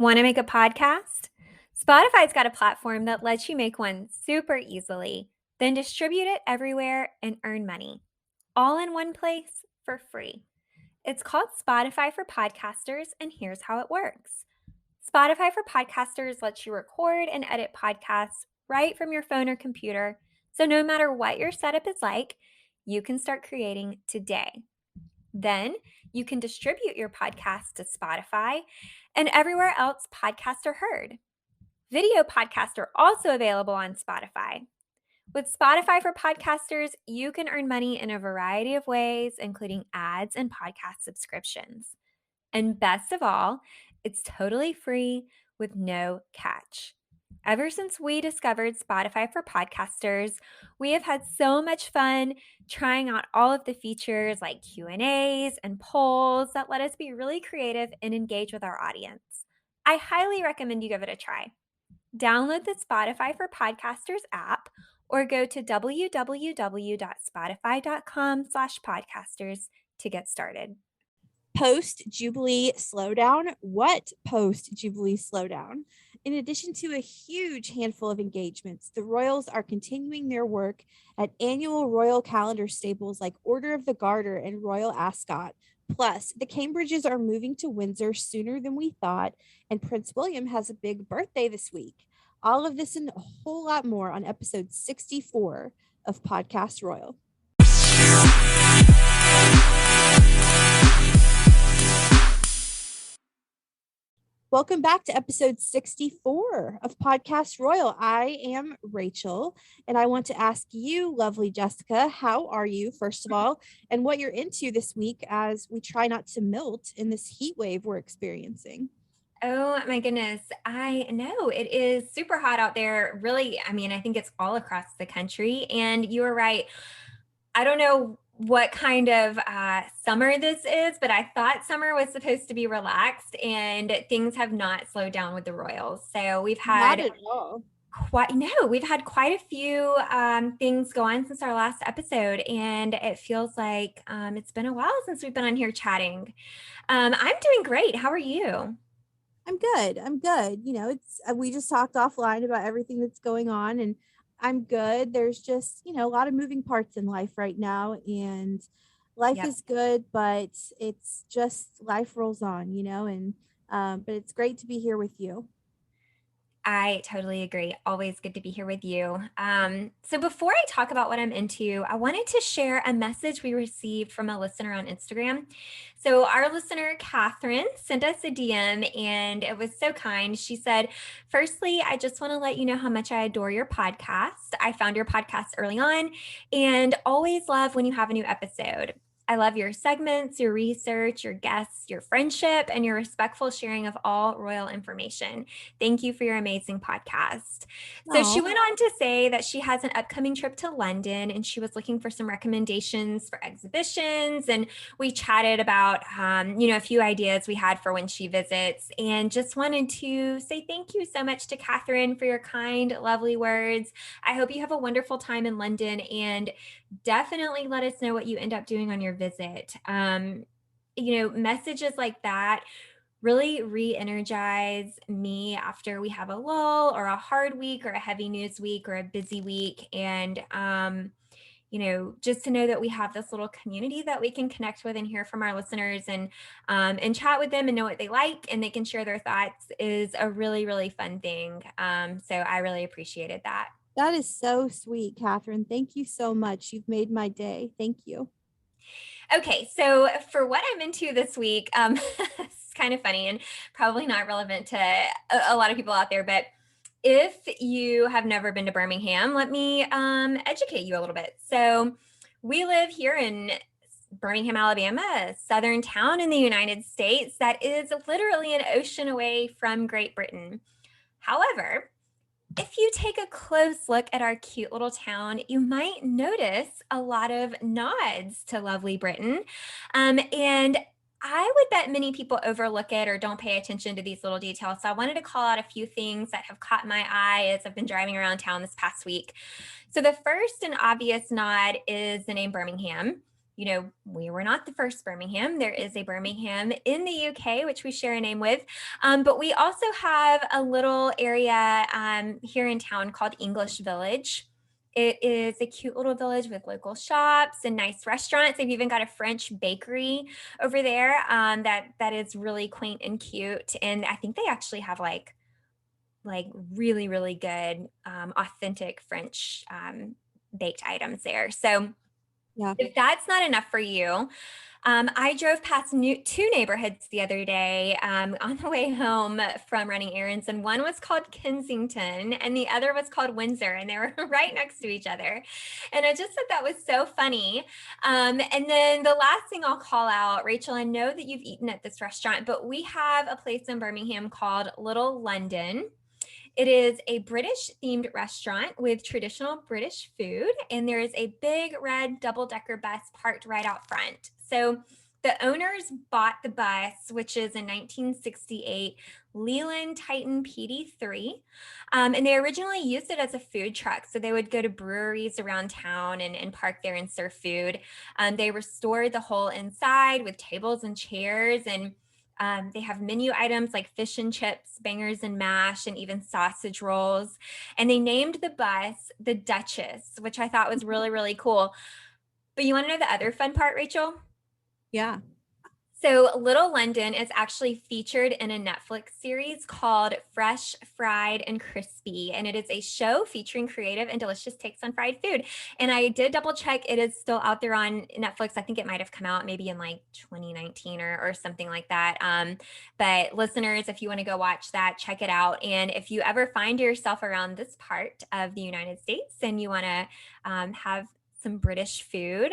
Want to make a podcast? Spotify's got a platform that lets you make one super easily, then distribute it everywhere and earn money, all in one place for free. It's called Spotify for Podcasters, and here's how it works. Spotify for Podcasters lets you record and edit podcasts right from your phone or computer, so no matter what your setup is like, you can start creating today. Then you can distribute your podcast to Spotify and everywhere else podcasts are heard. Video podcasts are also available on Spotify. With Spotify for Podcasters, you can earn money in a variety of ways, including ads and podcast subscriptions. And best of all, it's totally free with no catch. Ever since we discovered Spotify for Podcasters, we have had so much fun trying out all of the features like Q&As and polls that let us be really creative and engage with our audience. I highly recommend you give it a try. Download the Spotify for Podcasters app or go to www.spotify.com/podcasters to get started. Post-Jubilee slowdown. What post-Jubilee slowdown? In addition to a huge handful of engagements, the Royals are continuing their work at annual Royal calendar staples like Order of the Garter and Royal Ascot. Plus, the Cambridges are moving to Windsor sooner than we thought, and Prince William has a big birthday this week. All of this and a whole lot more on episode 64 of Podcast Royal. Welcome back to episode 64 of Podcast Royal. I am Rachel, and I want to ask you, lovely Jessica, how are you, first of all, and what you're into this week as we try not to melt in this heat wave we're experiencing. Oh my goodness. I know it is super hot out there. Really, I think it's all across the country. And you were right. I don't know what kind of summer this is, but I thought summer was supposed to be relaxed, and things have not slowed down with the Royals. So we've had Not at all. we've had quite a few things go on since our last episode, and it feels like it's been a while since we've been on here chatting. I'm doing great. How are you? I'm good. You know, it's we just talked offline about everything that's going on, and I'm good. There's just, a lot of moving parts in life right now, and life Yep. is good, but it's just life rolls on, and but it's great to be here with you. I totally agree. Always good to be here with you. So before I talk about what I'm into, I wanted to share a message we received from a listener on Instagram. So our listener, Catherine, sent us a DM, and it was so kind. She said, firstly, I just want to let you know how much I adore your podcast. I found your podcast early on and always love when you have a new episode. I love your segments, your research, your guests, your friendship, and your respectful sharing of all royal information. Thank you for your amazing podcast. So she went on to say that she has an upcoming trip to London, and she was looking for some recommendations for exhibitions. And we chatted about, a few ideas we had for when she visits, and just wanted to say thank you so much to Catherine for your kind, lovely words. I hope you have a wonderful time in London, and definitely let us know what you end up doing on your visit. Messages like that really re-energize me after we have a lull or a hard week or a heavy news week or a busy week. And, just to know that we have this little community that we can connect with and hear from our listeners and chat with them and know what they like, and they can share their thoughts is a really, really fun thing. So I really appreciated that. That is so sweet, Catherine. Thank you so much. You've made my day. Thank you. Okay, so for what I'm into this week, it's kind of funny and probably not relevant to a lot of people out there, but if you have never been to Birmingham, let me educate you a little bit. So we live here in Birmingham, Alabama, a southern town in the United States that is literally an ocean away from Great Britain. However, if you take a close look at our cute little town, you might notice a lot of nods to lovely Britain. And I would bet many people overlook it or don't pay attention to these little details. So I wanted to call out a few things that have caught my eye as I've been driving around town this past week. So the first and obvious nod is the name Birmingham. we were not the first Birmingham. There is a Birmingham in the UK, which we share a name with. But we also have a little area here in town called English Village. It is a cute little village with local shops and nice restaurants. They've even got a French bakery over there that is really quaint and cute. And I think they actually have like really, really good authentic French baked items there. So Yeah. if that's not enough for you, I drove past two neighborhoods the other day on the way home from running errands, and one was called Kensington and the other was called Windsor, and they were right next to each other. And I just thought that was so funny. And then the last thing I'll call out, Rachel, I know that you've eaten at this restaurant, but we have a place in Birmingham called Little London. It is a British themed restaurant with traditional British food, and there is a big red double-decker bus parked right out front. So the owners bought the bus, which is a 1968 Leland Titan PD3, and they originally used it as a food truck. So they would go to breweries around town and park there and serve food. They restored the whole inside with tables and chairs, and they have menu items like fish and chips, bangers and mash, and even sausage rolls. And they named the bus the Duchess, which I thought was really, really cool. But you want to know the other fun part, Rachel? Yeah. So Little London is actually featured in a Netflix series called Fresh, Fried, and Crispy. And it is a show featuring creative and delicious takes on fried food. And I did double check. It is still out there on Netflix. I think it might have come out maybe in like 2019 or something like that. But listeners, if you want to go watch that, check it out. And if you ever find yourself around this part of the United States and you want to have some British food,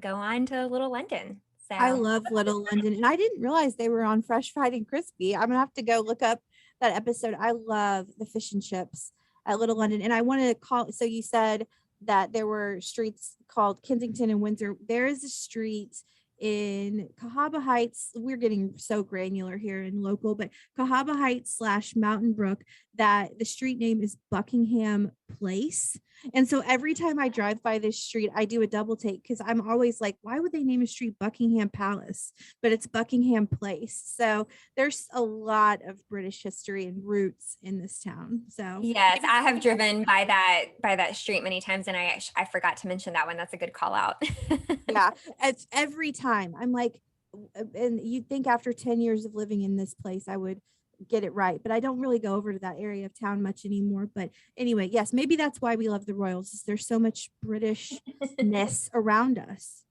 go on to Little London. I So love Little London, and I didn't realize they were on Fresh Fried and Crispy. I'm gonna have to go look up that episode. I love the fish and chips at Little London, and I wanted to call. So you said that there were streets called Kensington and Windsor. There is a street in Cahaba Heights. We're getting so granular here in local, but Cahaba Heights / Mountain Brook, that the street name is Buckingham Place. And so every time I drive by this street, I do a double take because I'm always like, why would they name a street Buckingham Palace? But it's Buckingham Place. So there's a lot of British history and roots in this town. So yes, I have driven by that street many times, and I forgot to mention that one. That's a good call out. yeah, it's every time I'm like, and you'd think after 10 years of living in this place, I would get it right, but I don't really go over to that area of town much anymore. But anyway, yes, maybe that's why we love the Royals, is there's so much Britishness around us.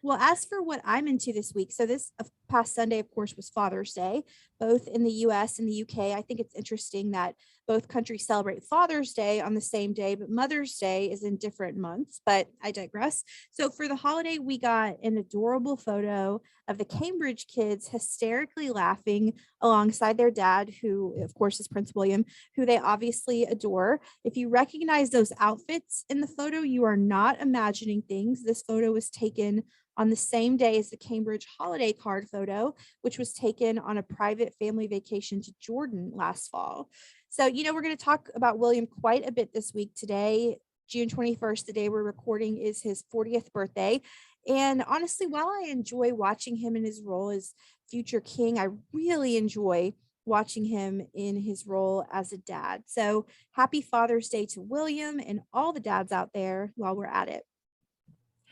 Well, as for what I'm into this week, so this past Sunday, of course, was Father's Day, both in the US and the UK. I think it's interesting that both countries celebrate Father's Day on the same day, but Mother's Day is in different months, but I digress. So for the holiday, we got an adorable photo of the Cambridge kids hysterically laughing alongside their dad, who, of course, is Prince William, who they obviously adore. If you recognize those outfits in the photo, you are not imagining things. This photo was taken on the same day as the Cambridge holiday card photo, which was taken on a private family vacation to Jordan last fall. So, we're going to talk about William quite a bit this week. Today, June 21st, the day we're recording, is his 40th birthday. And honestly, while I enjoy watching him in his role as future king, I really enjoy watching him in his role as a dad. So happy Father's Day to William and all the dads out there while we're at it.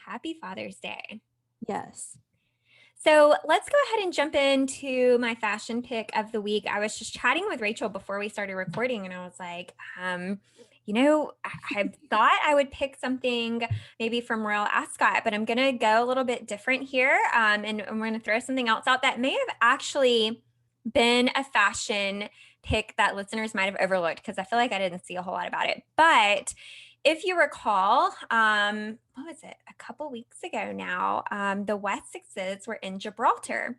Happy Father's Day. Yes. So let's go ahead and jump into my fashion pick of the week. I was just chatting with Rachel before we started recording, and I was like, I thought I would pick something maybe from Royal Ascot, but I'm going to go a little bit different here. And I'm going to throw something else out that may have actually been a fashion pick that listeners might have overlooked, because I feel like I didn't see a whole lot about it. But if you recall, what was it? A couple weeks ago now, the Wessexes were in Gibraltar,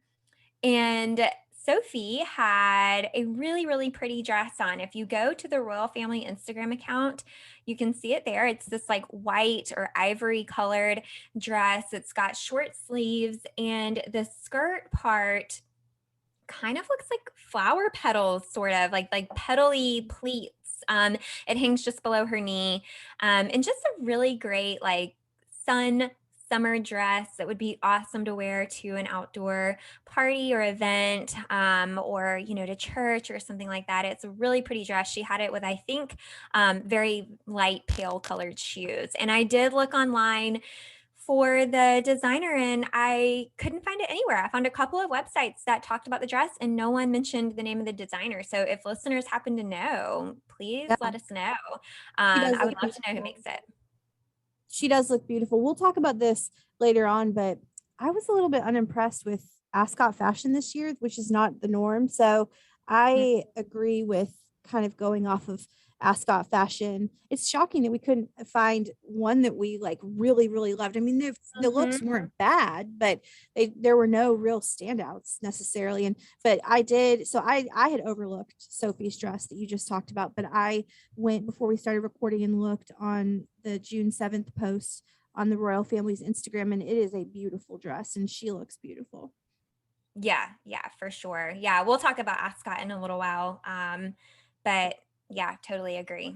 and Sophie had a really, really pretty dress on. If you go to the royal family Instagram account, you can see it there. It's this like white or ivory colored dress. It's got short sleeves, and the skirt part kind of looks like flower petals, sort of like petally pleats. It hangs just below her knee, and just a really great like sun summer dress that would be awesome to wear to an outdoor party or event, or, to church or something like that. It's a really pretty dress. She had it with, I think, very light pale colored shoes. And I did look online for the designer and I couldn't find it anywhere. I found a couple of websites that talked about the dress and no one mentioned the name of the designer. So if listeners happen to know, please Yeah, let us know. she does I look would love to know who beautiful. makes it. She does look beautiful. We'll talk about this later on, but I was a little bit unimpressed with Ascot fashion this year, which is not the norm. So Mm. I agree with kind of going off of Ascot fashion. It's shocking that we couldn't find one that we like really, really loved. I mean, the looks Mhm. weren't bad, but there were no real standouts necessarily. And but I did so I had overlooked Sophie's dress that you just talked about, but I went before we started recording and looked on the June 7th post on the royal family's Instagram, and it is a beautiful dress and she looks beautiful. Yeah, for sure. Yeah, we'll talk about Ascot in a little while. But yeah, totally agree.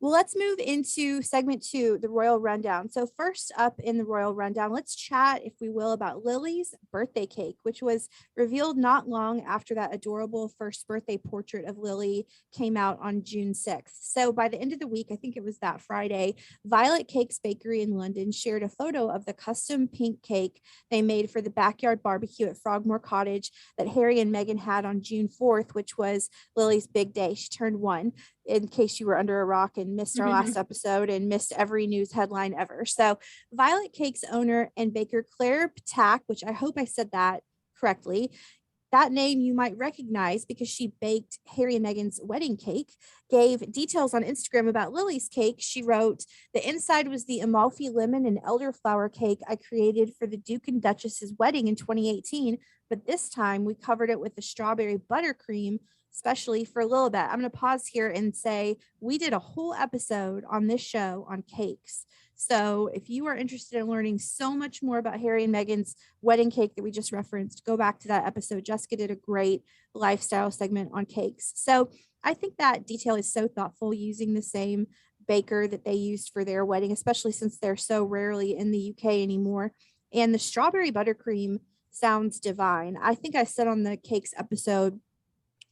Well, let's move into segment two, the royal rundown. So, first up in the royal rundown, let's chat, if we will, about Lily's birthday cake, which was revealed not long after that adorable first birthday portrait of Lily came out on June 6th. So, by the end of the week, I think it was that Friday, Violet Cakes Bakery in London shared a photo of the custom pink cake they made for the backyard barbecue at Frogmore Cottage that Harry and Meghan had on June 4th, which was Lily's big day. She turned one, in case you were under a rock and missed our last episode and missed every news headline ever. So, Violet Cake's owner and baker Claire Ptak, which I hope I said that correctly, that name you might recognize because she baked Harry and Meghan's wedding cake, gave details on Instagram about Lily's cake. She wrote, "The inside was the Amalfi lemon and elderflower cake I created for the Duke and Duchess's wedding in 2018, but this time we covered it with the strawberry buttercream, especially for Lilibet." I'm going to pause here and say we did a whole episode on this show on cakes. So if you are interested in learning so much more about Harry and Meghan's wedding cake that we just referenced, go back to that episode. Jessica did a great lifestyle segment on cakes. So I think that detail is so thoughtful, using the same baker that they used for their wedding, especially since they're so rarely in the UK anymore. And the strawberry buttercream sounds divine. I think I said on the cakes episode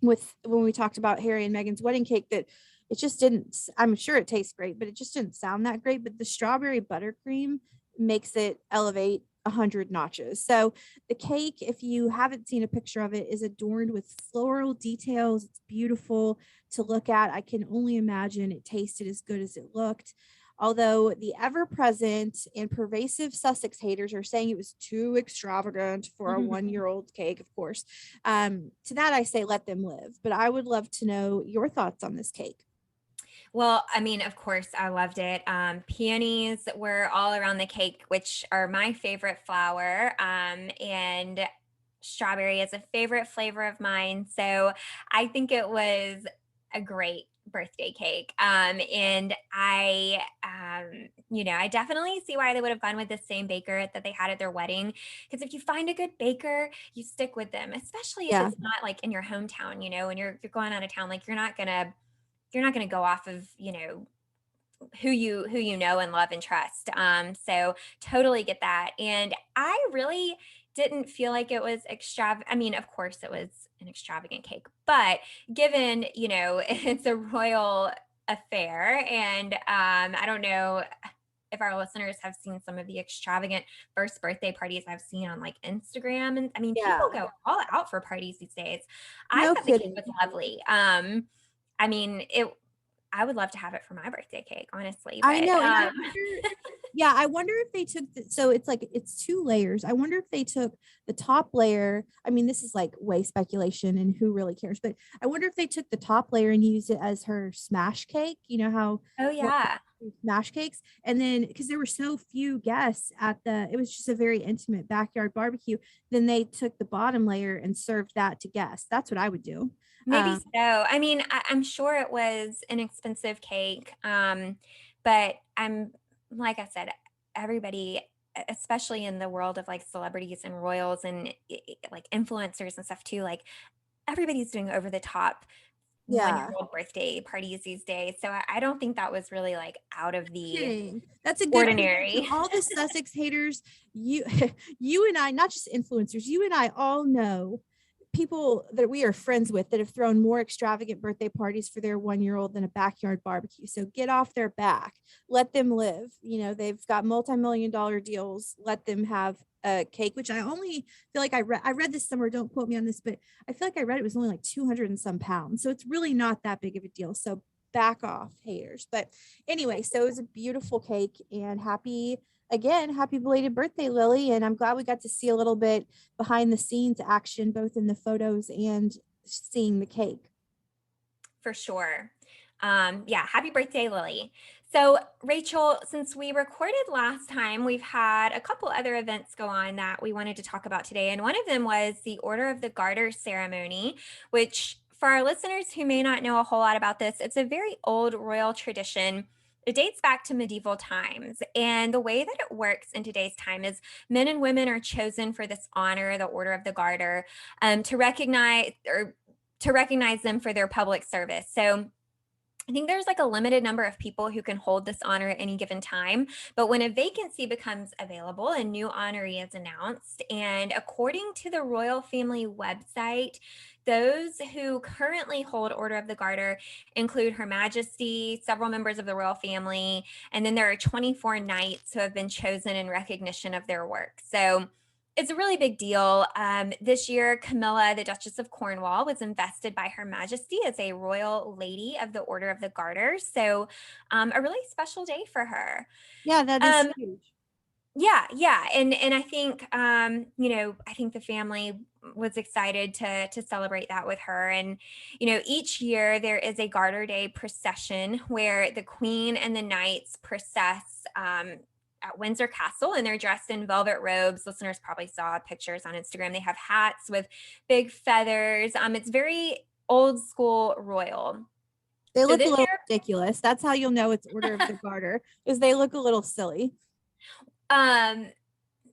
with when we talked about Harry and Meghan's wedding cake that it just didn't, I'm sure it tastes great, but it just didn't sound that great. But the strawberry buttercream makes it elevate 100 notches. So the cake, if you haven't seen a picture of it, is adorned with floral details. It's beautiful to look at. I can only imagine it tasted as good as it looked. Although the ever present and pervasive Sussex haters are saying it was too extravagant for a 1 year old cake, of course. To that, I say let them live. But I would love to know your thoughts on this cake. Well, I mean, of course, I loved it. Peonies were all around the cake, which are my favorite flower. And strawberry is a favorite flavor of mine. So I think it was a great birthday cake. And I definitely see why they would have gone with the same baker that they had at their wedding. Because if you find a good baker, you stick with them, especially if Yeah. it's not like in your hometown, when you're going out of town, like you're not gonna go off of, who you know and love and trust. So totally get that. And I really didn't feel like it was I mean, of course it was an extravagant cake, but given, it's a royal affair and I don't know if our listeners have seen some of the extravagant first birthday parties I've seen on like Instagram. And I mean, people Yeah. go all out for parties these days. I No thought the cake kidding. was lovely. I mean, I would love to have it for my birthday cake, honestly, I but know. And I wonder, yeah, I wonder if they took, so it's like, it's two layers. I wonder if they took the top layer. I mean, this is like way speculation and who really cares, but I wonder if they took the top layer and used it as her smash cake. You know how oh royal yeah. do smash cakes? And then, because there were so few guests at it was just a very intimate backyard barbecue. Then they took the bottom layer and served that to guests. That's what I would do. Maybe Um, so. I mean, I'm sure it was an expensive cake, but like I said, everybody, especially in the world of like celebrities and royals and like influencers and stuff too, like everybody's doing over the top Yeah. one-year-old birthday parties these days. So I don't think that was really like out of the Kidding. That's a good point. To ordinary. all the Sussex haters, you you and I, not just influencers, you and I all know people that we are friends with that have thrown more extravagant birthday parties for their 1-year-old than a backyard barbecue. So get off their back. Let them live. You know, they've got multi-million-dollar deals. Let them have a cake, which I only feel like I read this somewhere, don't quote me on this, but I feel like I read it was only like 200 and some pounds. So it's really not that big of a deal. So back off, haters. But anyway, so it was a beautiful cake, and happy belated birthday, Lili. And I'm glad we got to see a little bit behind the scenes action, both in the photos and seeing the cake. For sure. Yeah, happy birthday, Lili. So, Rachel, since we recorded last time, we've had a couple other events go on that we wanted to talk about today. And one of them was the Order of the Garter ceremony, which, for our listeners who may not know a whole lot about this, it's a very old royal tradition. It dates back to medieval times. And the way that it works in today's time is men and women are chosen for this honor, the Order of the Garter, to recognize them for their public service. So I think there's like a limited number of people who can hold this honor at any given time. But when a vacancy becomes available, a new honoree is announced. And according to the royal family website, those who currently hold Order of the Garter include Her Majesty, several members of the royal family, and then there are 24 knights who have been chosen in recognition of their work. So it's a really big deal. This year, Camilla, the Duchess of Cornwall, was invested by Her Majesty as a royal lady of the Order of the Garter. So, a really special day for her. Yeah, that is huge. Yeah, and I think I think the family was excited to celebrate that with her. And each year there is a Garter Day procession where the Queen and the knights process at Windsor Castle, and they're dressed in velvet robes. Listeners probably saw pictures on Instagram. They have hats with big feathers. It's very old school royal. They So look a this little year, ridiculous. That's how you'll know it's Order of the Garter, is they look a little silly. um,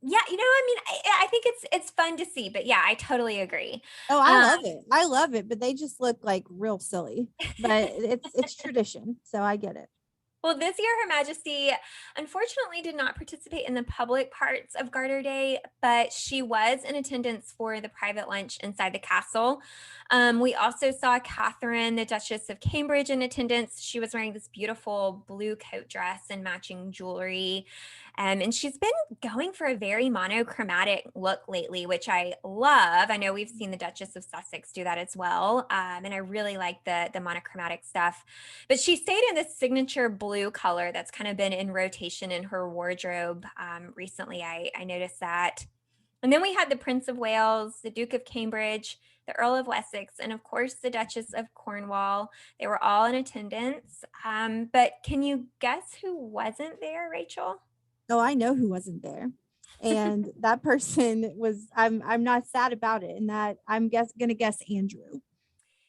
yeah, I mean, I think it's fun to see, but yeah, I totally agree. Oh, I Um, love it. I love it, but they just look like real silly. But it's tradition, so I get it. Well, this year, Her Majesty unfortunately did not participate in the public parts of Garter Day, but she was in attendance for the private lunch inside the castle. We also saw Catherine, the Duchess of Cambridge, in attendance. She was wearing this beautiful blue coat dress and matching jewelry. And she's been going for a very monochromatic look lately, which I love. I know we've seen the Duchess of Sussex do that as well. And I really like the monochromatic stuff. But she stayed in this signature blue color that's kind of been in rotation in her wardrobe recently. I noticed that. And then we had the Prince of Wales, the Duke of Cambridge, the Earl of Wessex, and of course the Duchess of Cornwall. They were all in attendance. But can you guess who wasn't there, Rachel? Oh, I know who wasn't there. And that person was, I'm not sad about it. And that gonna guess Andrew.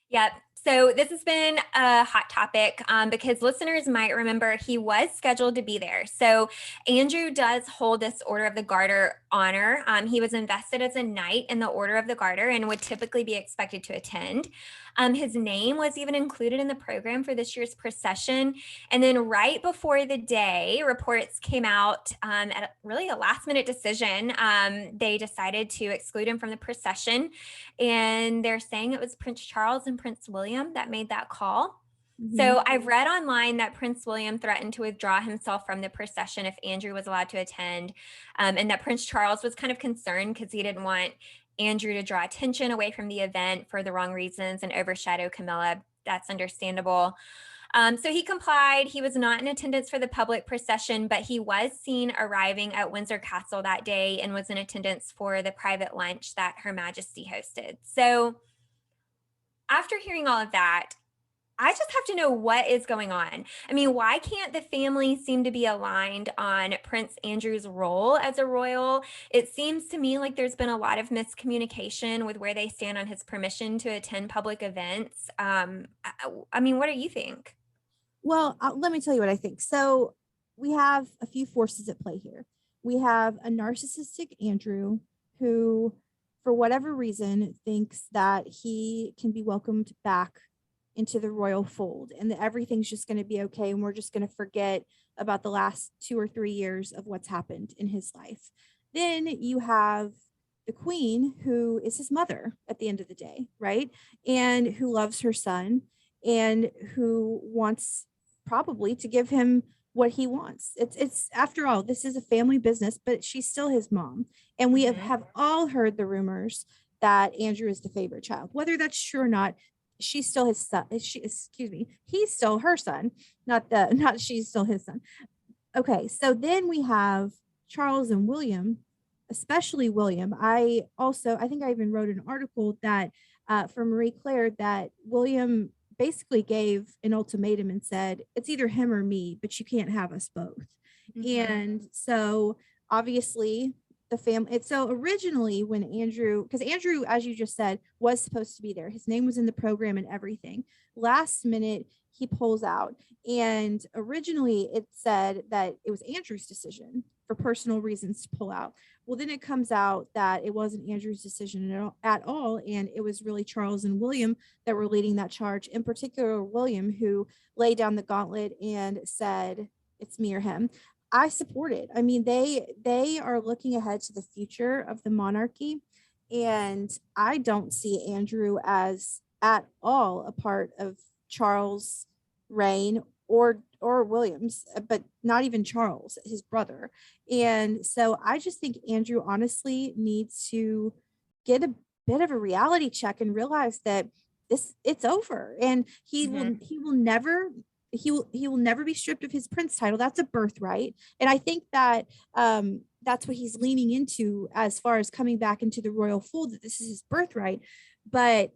Yep. So this has been a hot topic because listeners might remember he was scheduled to be there. So Andrew does hold this Order of the Garter honor. He was invested as a knight in the Order of the Garter and would typically be expected to attend. His name was even included in the program for this year's procession. And then right before the day, reports came out at really a last minute decision. They decided to exclude him from the procession. And they're saying it was Prince Charles and Prince William that made that call. Mm-hmm. So I've read online that Prince William threatened to withdraw himself from the procession if Andrew was allowed to attend, and that Prince Charles was kind of concerned because he didn't want Andrew to draw attention away from the event for the wrong reasons and overshadow Camilla. That's understandable. So he complied. He was not in attendance for the public procession, but he was seen arriving at Windsor Castle that day and was in attendance for the private lunch that Her Majesty hosted. So after hearing all of that, I just have to know what is going on. I mean, why can't the family seem to be aligned on Prince Andrew's role as a royal? It seems to me like there's been a lot of miscommunication with where they stand on his permission to attend public events. I mean, what do you think? Well, let me tell you what I think. So we have a few forces at play here. We have a narcissistic Andrew who, for whatever reason, thinks that he can be welcomed back into the royal fold and that everything's just going to be okay. And we're just going to forget about the last 2 or 3 years of what's happened in his life. Then you have the queen, who is his mother at the end of the day, right? And who loves her son and who wants probably to give him what he wants. It's after all, this is a family business, but she's still his mom. And we have all heard the rumors that Andrew is the favorite child. Whether that's true or not, she's still his son. He's still her son, not she's still his son. Okay, so then we have Charles and William, especially William. I think I even wrote an article that for Marie Claire that William basically gave an ultimatum and said, it's either him or me, but you can't have us both. And so obviously the family, so originally when Andrew, because Andrew, as you just said, was supposed to be there. His name was in the program and everything. Last minute, he pulls out. And originally it said that it was Andrew's decision for personal reasons to pull out. Well, then it comes out that it wasn't Andrew's decision at all. And it was really Charles and William that were leading that charge, in particular, William, who laid down the gauntlet and said, it's me or him. I support it. I mean, they are looking ahead to the future of the monarchy. And I don't see Andrew as at all a part of Charles' reign or William's, but not even Charles, his brother. And so I just think Andrew honestly needs to get a bit of a reality check and realize that it's over. And he will never be stripped of his prince title. That's a birthright. And I think that that's what he's leaning into as far as coming back into the royal fold, that this is his birthright. But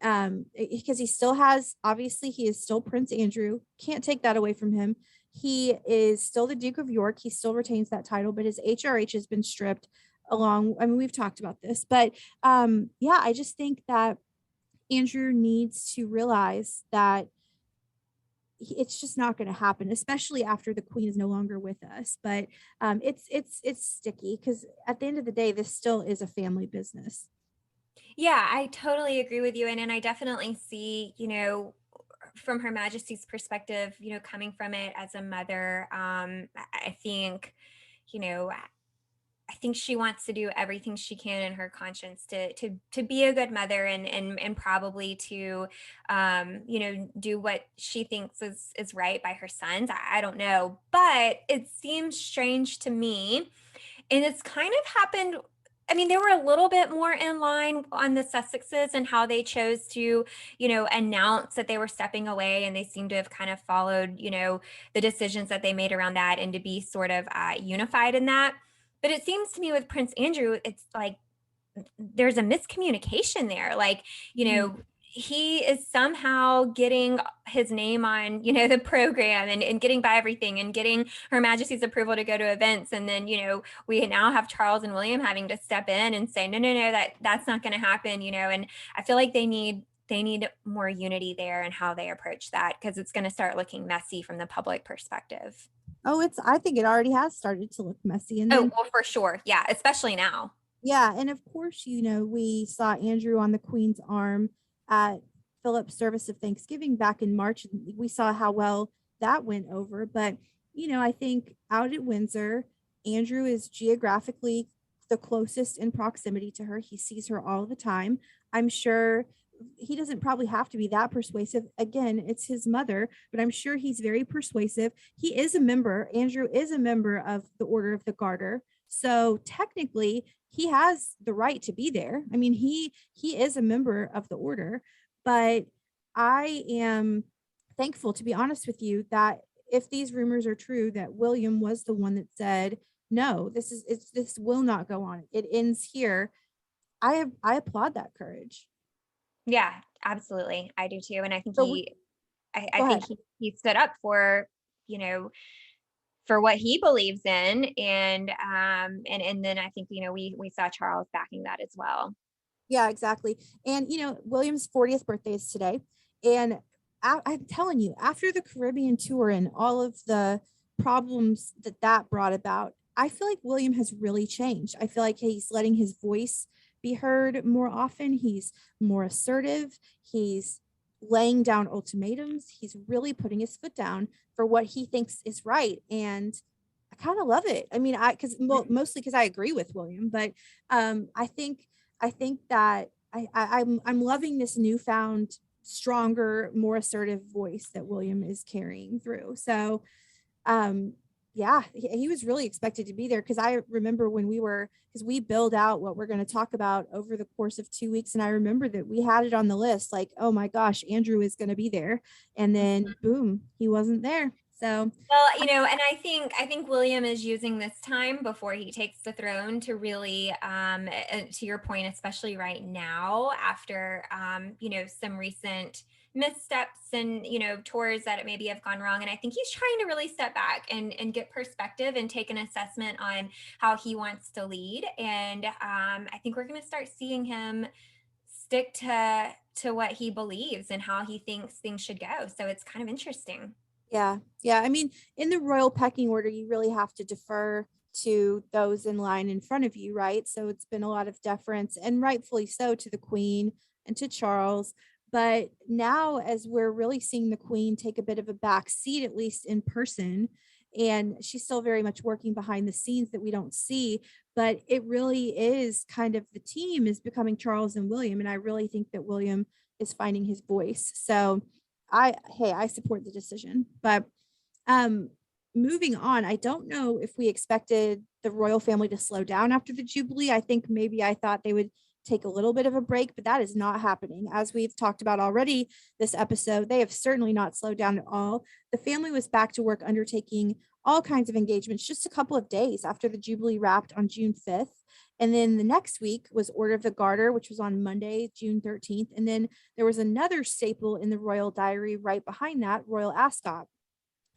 because he still has, obviously, he is still Prince Andrew. Can't take that away from him. He is still the Duke of York. He still retains that title, but his HRH has been stripped along. I mean, we've talked about this, but yeah, I just think that Andrew needs to realize that it's just not going to happen, especially after the queen is no longer with us. But it's sticky because at the end of the day, this still is a family business. Yeah, I totally agree with you. And I definitely see, from Her Majesty's perspective, coming from it as a mother, I think, I think she wants to do everything she can in her conscience to be a good mother and probably to do what she thinks is right by her sons. I don't know, but it seems strange to me, and it's kind of happened. I mean, they were a little bit more in line on the Sussexes and how they chose to, announce that they were stepping away, and they seem to have kind of followed, the decisions that they made around that and to be sort of unified in that. But it seems to me with Prince Andrew, it's like there's a miscommunication there. Like, he is somehow getting his name on, the program and getting by everything and getting Her Majesty's approval to go to events. And then, we now have Charles and William having to step in and say, no, that's not going to happen, and I feel like they need more unity there in how they approach that, because it's going to start looking messy from the public perspective. Oh, I think it already has started to look messy. And well, for sure. Yeah. Especially now. Yeah. And of course, we saw Andrew on the Queen's arm at Phillips' service of Thanksgiving back in March. We saw how well that went over. But, I think out at Windsor, Andrew is geographically the closest in proximity to her. He sees her all the time. I'm sure he doesn't probably have to be that persuasive. Again, it's his mother, but I'm sure he's very persuasive. Andrew is a member of the Order of the Garter. So technically he has the right to be there. I mean, he is a member of the order, but I am thankful, to be honest with you, that if these rumors are true, that William was the one that said, no, this will not go on. It ends here. I applaud that courage. Yeah, absolutely. I do too. And I think So I think he stood up for, for what he believes in. And then I think, we saw Charles backing that as well. Yeah, exactly. And, William's 40th birthday is today. And I'm telling you, after the Caribbean tour and all of the problems that brought about, I feel like William has really changed. I feel like he's letting his voice be heard more often. He's more assertive. He's laying down ultimatums. He's really putting his foot down for what he thinks is right. And I kind of love it. I mean, mostly because I agree with William, but I think that I'm loving this newfound, stronger, more assertive voice that William is carrying through. So um yeah, he was really expected to be there, because I remember when because we build out what we're going to talk about over the course of 2 weeks, and I remember that we had it on the list, like, oh my gosh, Andrew is going to be there, and then boom, he wasn't there. So Well, and I think William is using this time before he takes the throne to really, to your point, especially right now after, some recent missteps and tours that maybe have gone wrong. And I think he's trying to really step back and get perspective and take an assessment on how he wants to lead. And I think we're going to start seeing him stick to what he believes and how he thinks things should go. So it's kind of interesting. yeah, yeah. I mean, in the royal pecking order, you really have to defer to those in line in front of you, right? So it's been a lot of deference, and rightfully so, to the Queen and to Charles. But now, as we're really seeing the Queen take a bit of a back seat, at least in person, and she's still very much working behind the scenes that we don't see, but it really is kind of, the team is becoming Charles and William. And I really think that William is finding his voice. So I support the decision. But um moving on, I don't know if we expected the royal family to slow down after the Jubilee. I think maybe I thought they would take a little bit of a break, but that is not happening. As we've talked about already this episode, they have certainly not slowed down at all. The family was back to work, undertaking all kinds of engagements just a couple of days after the Jubilee wrapped on June 5th. And then the next week was Order of the Garter, which was on Monday, June 13th. And then there was another staple in the royal diary right behind that, Royal Ascot.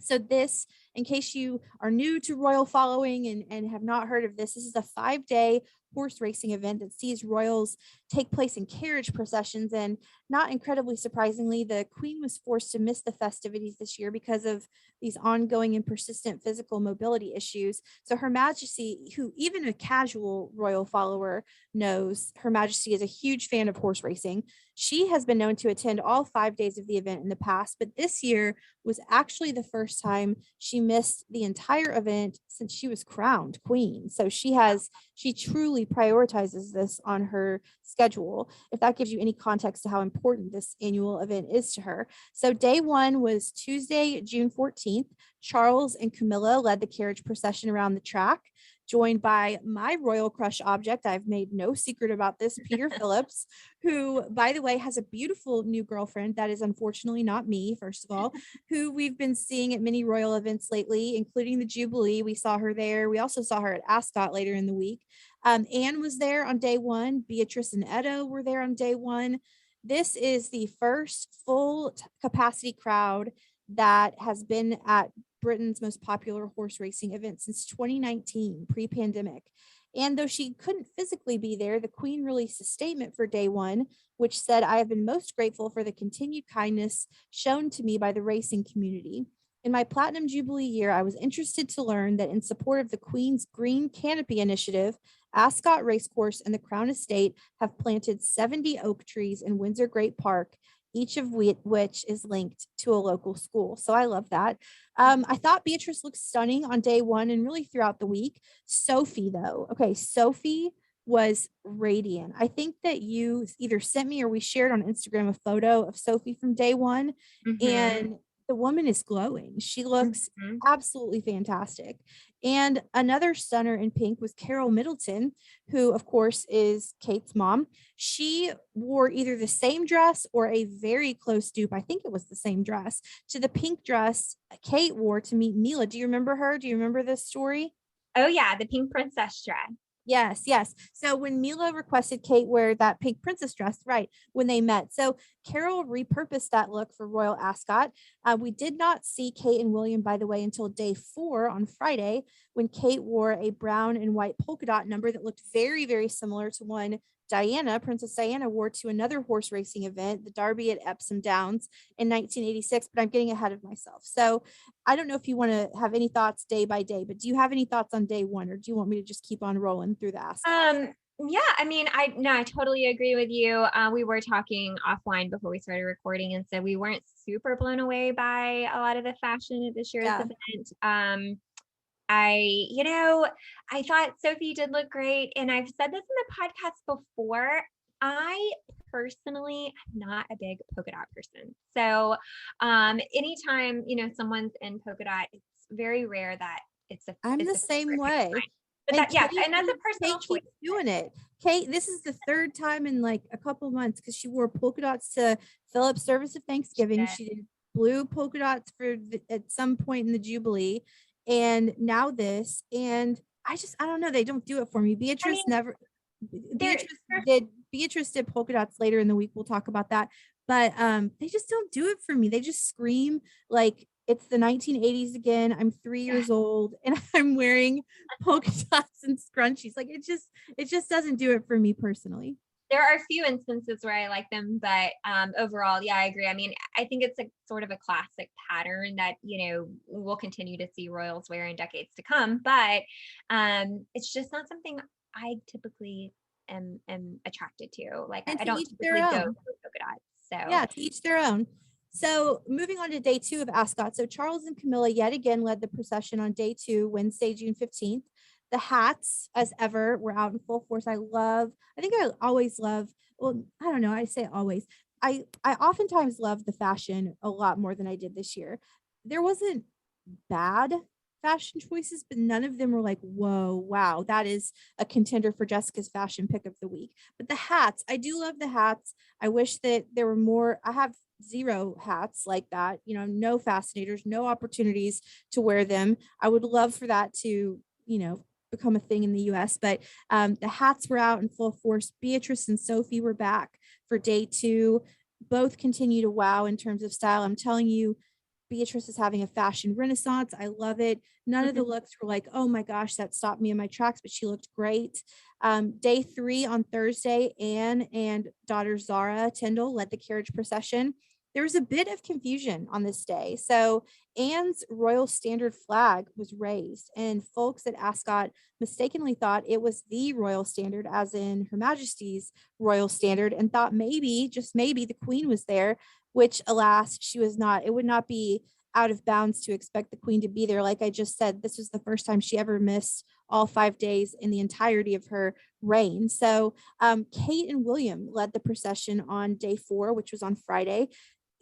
So this, in case you are new to royal following and have not heard of this is a 5-day horse racing event that sees royals take place in carriage processions. And not incredibly surprisingly, the Queen was forced to miss the festivities this year because of these ongoing and persistent physical mobility issues. So Her Majesty, who even a casual royal follower knows, Her Majesty is a huge fan of horse racing. She has been known to attend all 5 days of the event in the past, but this year was actually the first time she missed the entire event since she was crowned queen. So she truly prioritizes this on her schedule, if that gives you any context to how important this annual event is to her. So day one was Tuesday, June 14th. Charles and Camilla led the carriage procession around the track, joined by my royal crush object. I've made no secret about this, Peter Phillips, who, by the way, has a beautiful new girlfriend that is unfortunately not me, first of all, who we've been seeing at many royal events lately, including the Jubilee. We saw her there. We also saw her at Ascot later in the week. Anne was there on day one. Beatrice and Edo were there on day one. This is the first full capacity crowd that has been at Britain's most popular horse racing event since 2019, pre-pandemic. And though she couldn't physically be there, the Queen released a statement for day one, which said, "I have been most grateful for the continued kindness shown to me by the racing community. In my Platinum Jubilee year, I was interested to learn that in support of the Queen's Green Canopy Initiative, Ascot Racecourse and the Crown Estate have planted 70 oak trees in Windsor Great Park, each of which is linked to a local school." So I love that. I thought Beatrice looked stunning on day one and really throughout the week. Sophie, though, okay, Sophie was radiant. I think that you either sent me or we shared on Instagram a photo of Sophie from day one, and the woman is glowing. She looks absolutely fantastic. And another stunner in pink was Carole Middleton, who, of course, is Kate's mom. She wore either the same dress or a very close dupe, I think it was the same dress, to the pink dress Kate wore to meet Mila. Do you remember her? Do you remember this story? Oh yeah, the pink princess dress. Yes, yes. So when Mila requested Kate wear that pink princess dress, right, when they met. So Carole repurposed that look for Royal Ascot. We did not see Kate and William, by the way, until day 4 on Friday, when Kate wore a brown and white polka dot number that looked very, very similar to one Princess Diana, wore to another horse racing event, the Derby at Epsom Downs in 1986, but I'm getting ahead of myself. So I don't know if you want to have any thoughts day by day, but do you have any thoughts on day one, or do you want me to just keep on rolling through the Ascot? Yeah, I mean, I totally agree with you. We were talking offline before we started recording, and so we weren't super blown away by a lot of the fashion at this year's Yeah. event. I, you know, I thought Sophie did look great, and I've said this in the podcast before. I personally am not a big polka dot person. So, anytime, someone's in polka dot, it's very rare that I'm it's the a same favorite piece of way. mine. But And that, yeah, and that's a personal Kate choice. keeps doing it. Kate, this is the third time in like a couple months because she wore polka dots to Phillips service of Thanksgiving. She did blue polka dots at some point in the Jubilee, and now this. And I don't know. They don't do it for me. I mean, they're Beatrice did polka dots later in the week. We'll talk about that. But they just don't do it for me. They just scream like it's the 1980s again. I'm 3 years old and I'm wearing polka dots and scrunchies. Like it just doesn't do it for me personally. there are a few instances where I like them, but overall, yeah, I agree. I mean, I think it's a sort of a classic pattern that we'll continue to see royals wear in decades to come. But it's just not something I typically am attracted to. Like And I to don't each their typically go own. for polka dots. So Yeah, to each their own. So moving on to day 2 of Ascot. So Charles and Camilla yet again led the procession on day 2, Wednesday, June 15th. The hats, as ever, were out in full force. I always love, well, I don't know, I say always. I oftentimes love the fashion a lot more than I did this year. There wasn't bad fashion choices, but none of them were like, whoa, wow, that is a contender for Jessica's fashion pick of the week. But the hats, I do love the hats. I wish that there were more. I have 0 hats like that, no fascinators, no opportunities to wear them. I would love for that to, become a thing in the US, but the hats were out in full force. Beatrice and Sophie were back for day 2. Both continue to wow in terms of style. I'm telling you, Beatrice is having a fashion renaissance. I love it. None of the looks were like, oh my gosh, that stopped me in my tracks, but she looked great. Day 3 on Thursday, Anne and daughter Zara Tyndall led the carriage procession. There was a bit of confusion on this day. So Anne's royal standard flag was raised, and folks at Ascot mistakenly thought it was the royal standard, as in Her Majesty's royal standard, and thought maybe, just maybe, the Queen was there, which alas, she was not. It would not be out of bounds to expect the Queen to be there. Like I just said, this was the first time she ever missed all 5 days in the entirety of her reign. So Kate and William led the procession on day 4, which was on Friday.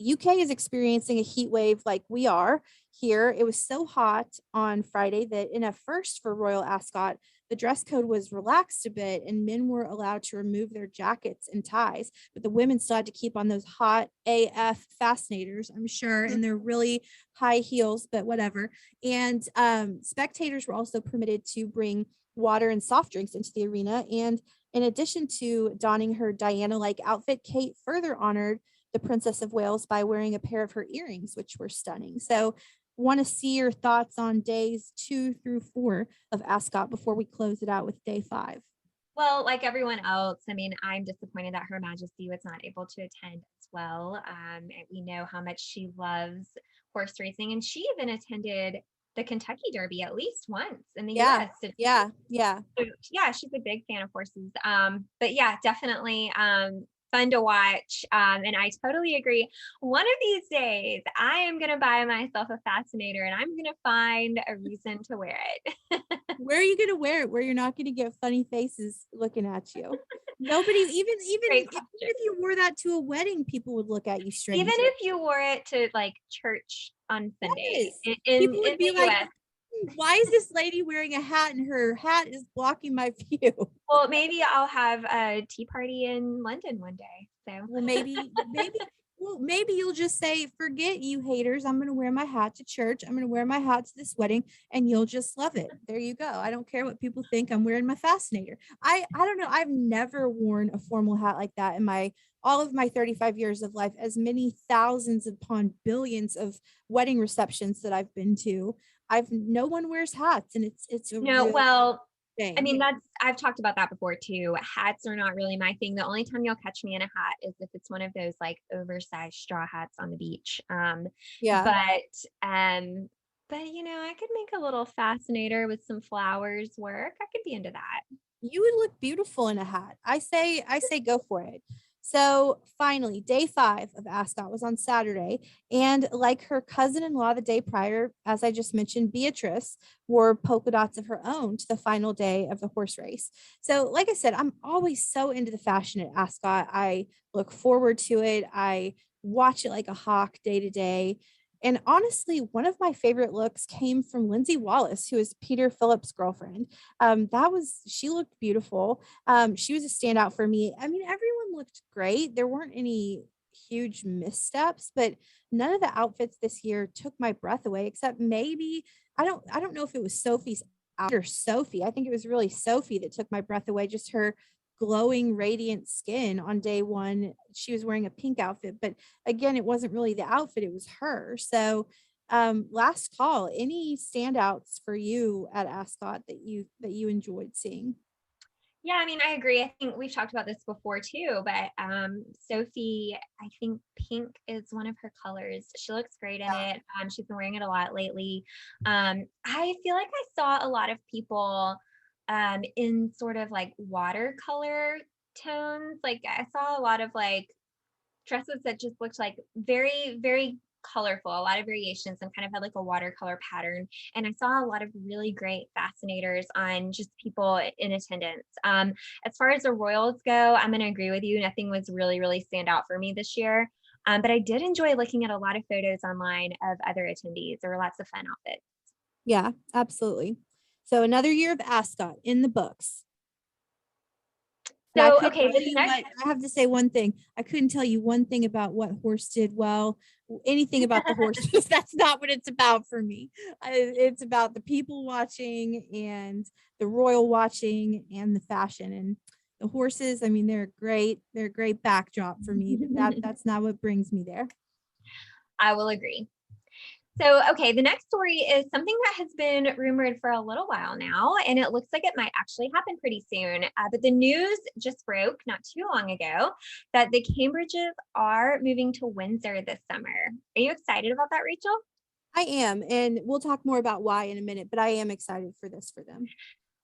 UK is experiencing a heat wave like we are here. It was so hot on Friday that in a first for Royal Ascot, the dress code was relaxed a bit and men were allowed to remove their jackets and ties, but the women still had to keep on those hot AF fascinators, I'm sure, and they're really high heels, but whatever. And spectators were also permitted to bring water and soft drinks into the arena. And in addition to donning her Diana-like outfit, Kate further honored the Princess of Wales by wearing a pair of her earrings, which were stunning. So want to see your thoughts on days 2 through 4 of Ascot before we close it out with day 5. Well, like everyone else, I mean, I'm disappointed that Her Majesty was not able to attend as well. We know how much she loves horse racing, and she even attended the Kentucky Derby at least once in the Yeah, US. yeah. So, yeah, she's a big fan of horses. But yeah, definitely fun to watch. And I totally agree. One of these days, I am going to buy myself a fascinator and I'm going to find a reason to wear it. Where are you going to wear it where you're not going to get funny faces looking at you? Nobody, even if you wore that to a wedding, people would look at you strange. Even if you wore it to like church on Sunday yes. in People would be the like, US. why is this lady wearing a hat and her hat is blocking my view? Well, maybe I'll have a tea party in London one day. So Well, maybe you'll just say, forget you haters. I'm going to wear my hat to church. I'm going to wear my hat to this wedding and you'll just love it. There you go. I don't care what people think. I'm wearing my fascinator. I don't know. I've never worn a formal hat like that in all of my 35 years of life, as many thousands upon billions of wedding receptions that I've been to. No one wears hats, and it's a no, real well, thing. I mean, I've talked about that before too. Hats are not really my thing. The only time you'll catch me in a hat is if it's one of those like oversized straw hats on the beach. Yeah. But I could make a little fascinator with some flowers work. I could be into that. You would look beautiful in a hat. I say go for it. So finally, day 5 of Ascot was on Saturday. And like her cousin-in-law the day prior, as I just mentioned, Beatrice wore polka dots of her own to the final day of the horse race. So, like I said, I'm always so into the fashion at Ascot. I look forward to it. I watch it like a hawk day to day. And honestly, one of my favorite looks came from Lindsay Wallace, who is Peter Phillips' girlfriend. She looked beautiful. She was a standout for me. I mean, everyone looked great. There weren't any huge missteps, but none of the outfits this year took my breath away, except maybe I don't know if it was Sophie's outfit or Sophie. I think it was really Sophie that took my breath away, just her glowing radiant skin on day 1. She was wearing a pink outfit, but again, it wasn't really the outfit, it was her. So last call, any standouts for you at Ascot that you enjoyed seeing? Yeah, I mean, I agree. I think we've talked about this before too, but Sophie, I think pink is one of her colors. She looks great in it. She's been wearing it a lot lately. I feel like I saw a lot of people in sort of like watercolor tones. Like I saw a lot of like dresses that just looked like very, very colorful, a lot of variations, and kind of had like a watercolor pattern. And I saw a lot of really great fascinators on just people in attendance. As far as the Royals go, I'm going to agree with you. Nothing was really, really stand out for me this year. But I did enjoy looking at a lot of photos online of other attendees. There were lots of fun outfits. Yeah, absolutely. So another year of Ascot in the books. And I So, couldn't okay, tell this you next what, I have to say one thing. I couldn't tell you one thing about what horse did well, anything about the horses. That's not what it's about for me. It's about the people watching and the royal watching and the fashion. And the horses, I mean, they're great. They're a great backdrop for me, but that's not what brings me there. I will agree. So, okay, the next story is something that has been rumored for a little while now, and it looks like it might actually happen pretty soon. But the news just broke not too long ago that the Cambridges are moving to Windsor this summer. Are you excited about that, Rachel? I am, and we'll talk more about why in a minute, but I am excited for this for them.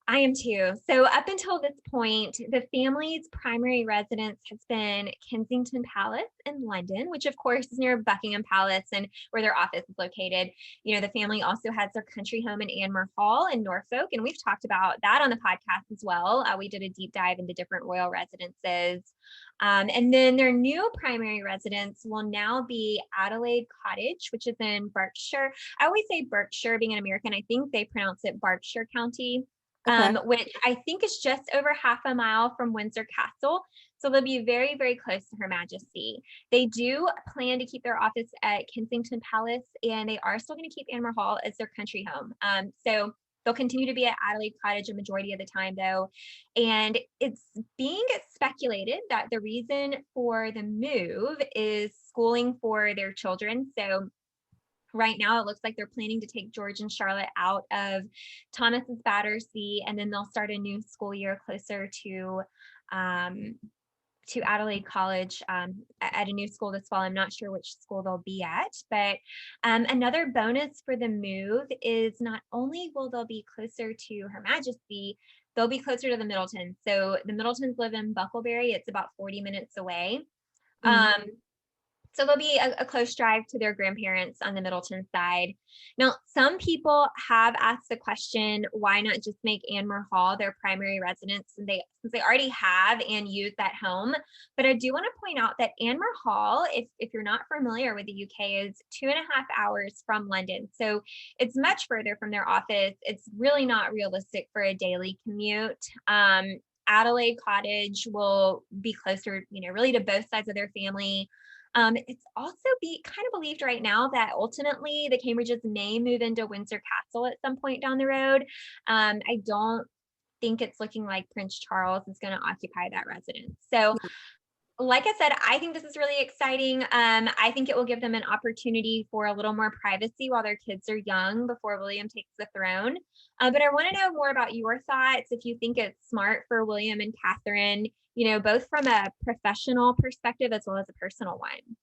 I am too. So, up until this point, the family's primary residence has been Kensington Palace in London, which, of course, is near Buckingham Palace and where their office is located. You know, the family also has their country home in Anmere Hall in Norfolk, and we've talked about that on the podcast as well. We did a deep dive into different royal residences. And then their new primary residence will now be Adelaide Cottage, which is in Berkshire. I always say Berkshire, being an American, I think they pronounce it Berkshire County, Okay. which I think is just over half a mile from Windsor Castle. So they'll be very, very close to Her Majesty. They do plan to keep their office at Kensington Palace, and they are still going to keep Anmere Hall as their country home. So they'll continue to be at Adelaide Cottage a majority of the time, though. And it's being speculated that the reason for the move is schooling for their children. So right now it looks like they're planning to take George and Charlotte out of Thomas's Battersea, and then they'll start a new school year closer um, to Adelaide College at a new school this fall. I'm not sure which school they'll be at, but another bonus for the move is not only will they be closer to Her Majesty, they'll be closer to the Middletons. So the Middletons live in Bucklebury. It's about 40 minutes away. Mm. Um, so there'll be a close drive to their grandparents on the Middleton side. Now, some people have asked the question, why not just make Anmere Hall their primary residence, and since they already have and use that home. But I do want to point out that Anmere Hall, if you're not familiar with the UK, is 2.5 hours from London. So it's much further from their office. It's really not realistic for a daily commute. Adelaide Cottage will be closer, really to both sides of their family. It's also be kind of believed right now that ultimately the Cambridges may move into Windsor Castle at some point down the road. I don't think it's looking like Prince Charles is going to occupy that residence. So, like I said, I think this is really exciting. I think it will give them an opportunity for a little more privacy while their kids are young before William takes the throne. But I want to know more about your thoughts, if you think it's smart for William and Catherine, both from a professional perspective as well as a personal one.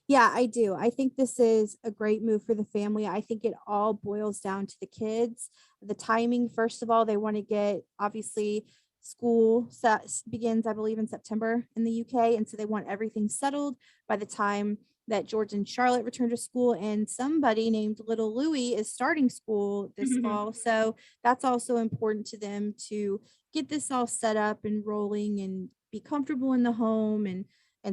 Yeah, I do. I think this is a great move for the family. I think it all boils down to the kids. The timing, first of all, they want to get obviously School begins, I believe, in September in the UK. And so they want everything settled by the time that George and Charlotte return to school. And somebody named Little Louis is starting school this fall. So that's also important to them to get this all set up and rolling and be comfortable in the home and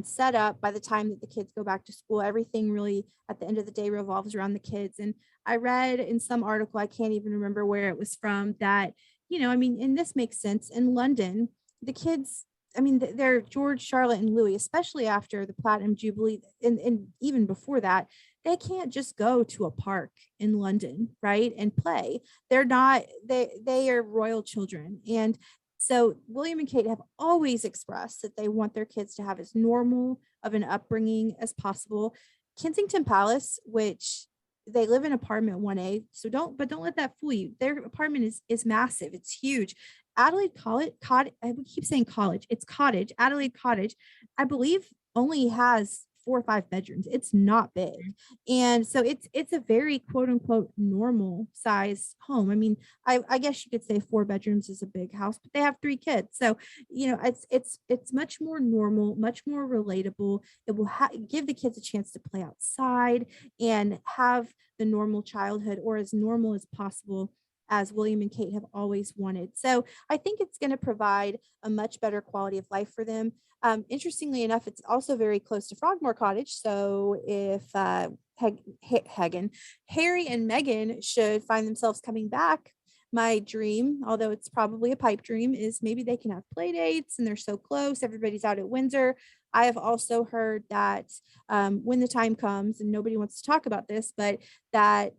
set up by the time that the kids go back to school. Everything really at the end of the day revolves around the kids. And I read in some article, I can't even remember where it was from, that, I mean, and this makes sense. In London, the kids, I mean, they're George, Charlotte, and Louis, especially after the Platinum Jubilee, and even before that, they can't just go to a park in London, right, and play. They're not, they are royal children. And so William and Kate have always expressed that they want their kids to have as normal of an upbringing as possible. Kensington Palace, which they live in apartment 1A, so don't let that fool you. Their apartment is massive. It's huge. Adelaide College, I keep saying college. It's cottage. Adelaide Cottage, I believe, only has 4 or 5 bedrooms. It's not big. And so it's a very quote unquote normal size home. I mean, I guess you could say 4 bedrooms is a big house, but they have 3 kids. So, it's much more normal, much more relatable. It will give the kids a chance to play outside and have the normal childhood, or as normal as possible, as William and Kate have always wanted. So I think it's going to provide a much better quality of life for them. Interestingly enough, it's also very close to Frogmore Cottage. So if Harry and Meghan should find themselves coming back, my dream, although it's probably a pipe dream, is maybe they can have play dates and they're so close. Everybody's out at Windsor. I have also heard that when the time comes, and nobody wants to talk about this, but that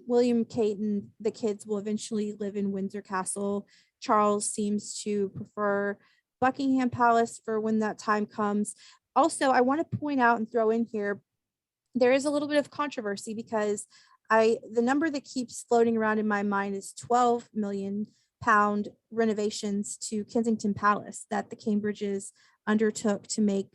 William, Kate, and the kids will eventually live in Windsor Castle. Charles seems to prefer Buckingham Palace for when that time comes. Also, I want to point out and throw in here, there is a little bit of controversy because the number that keeps floating around in my mind is 12 million pound renovations to Kensington Palace that the Cambridges undertook to make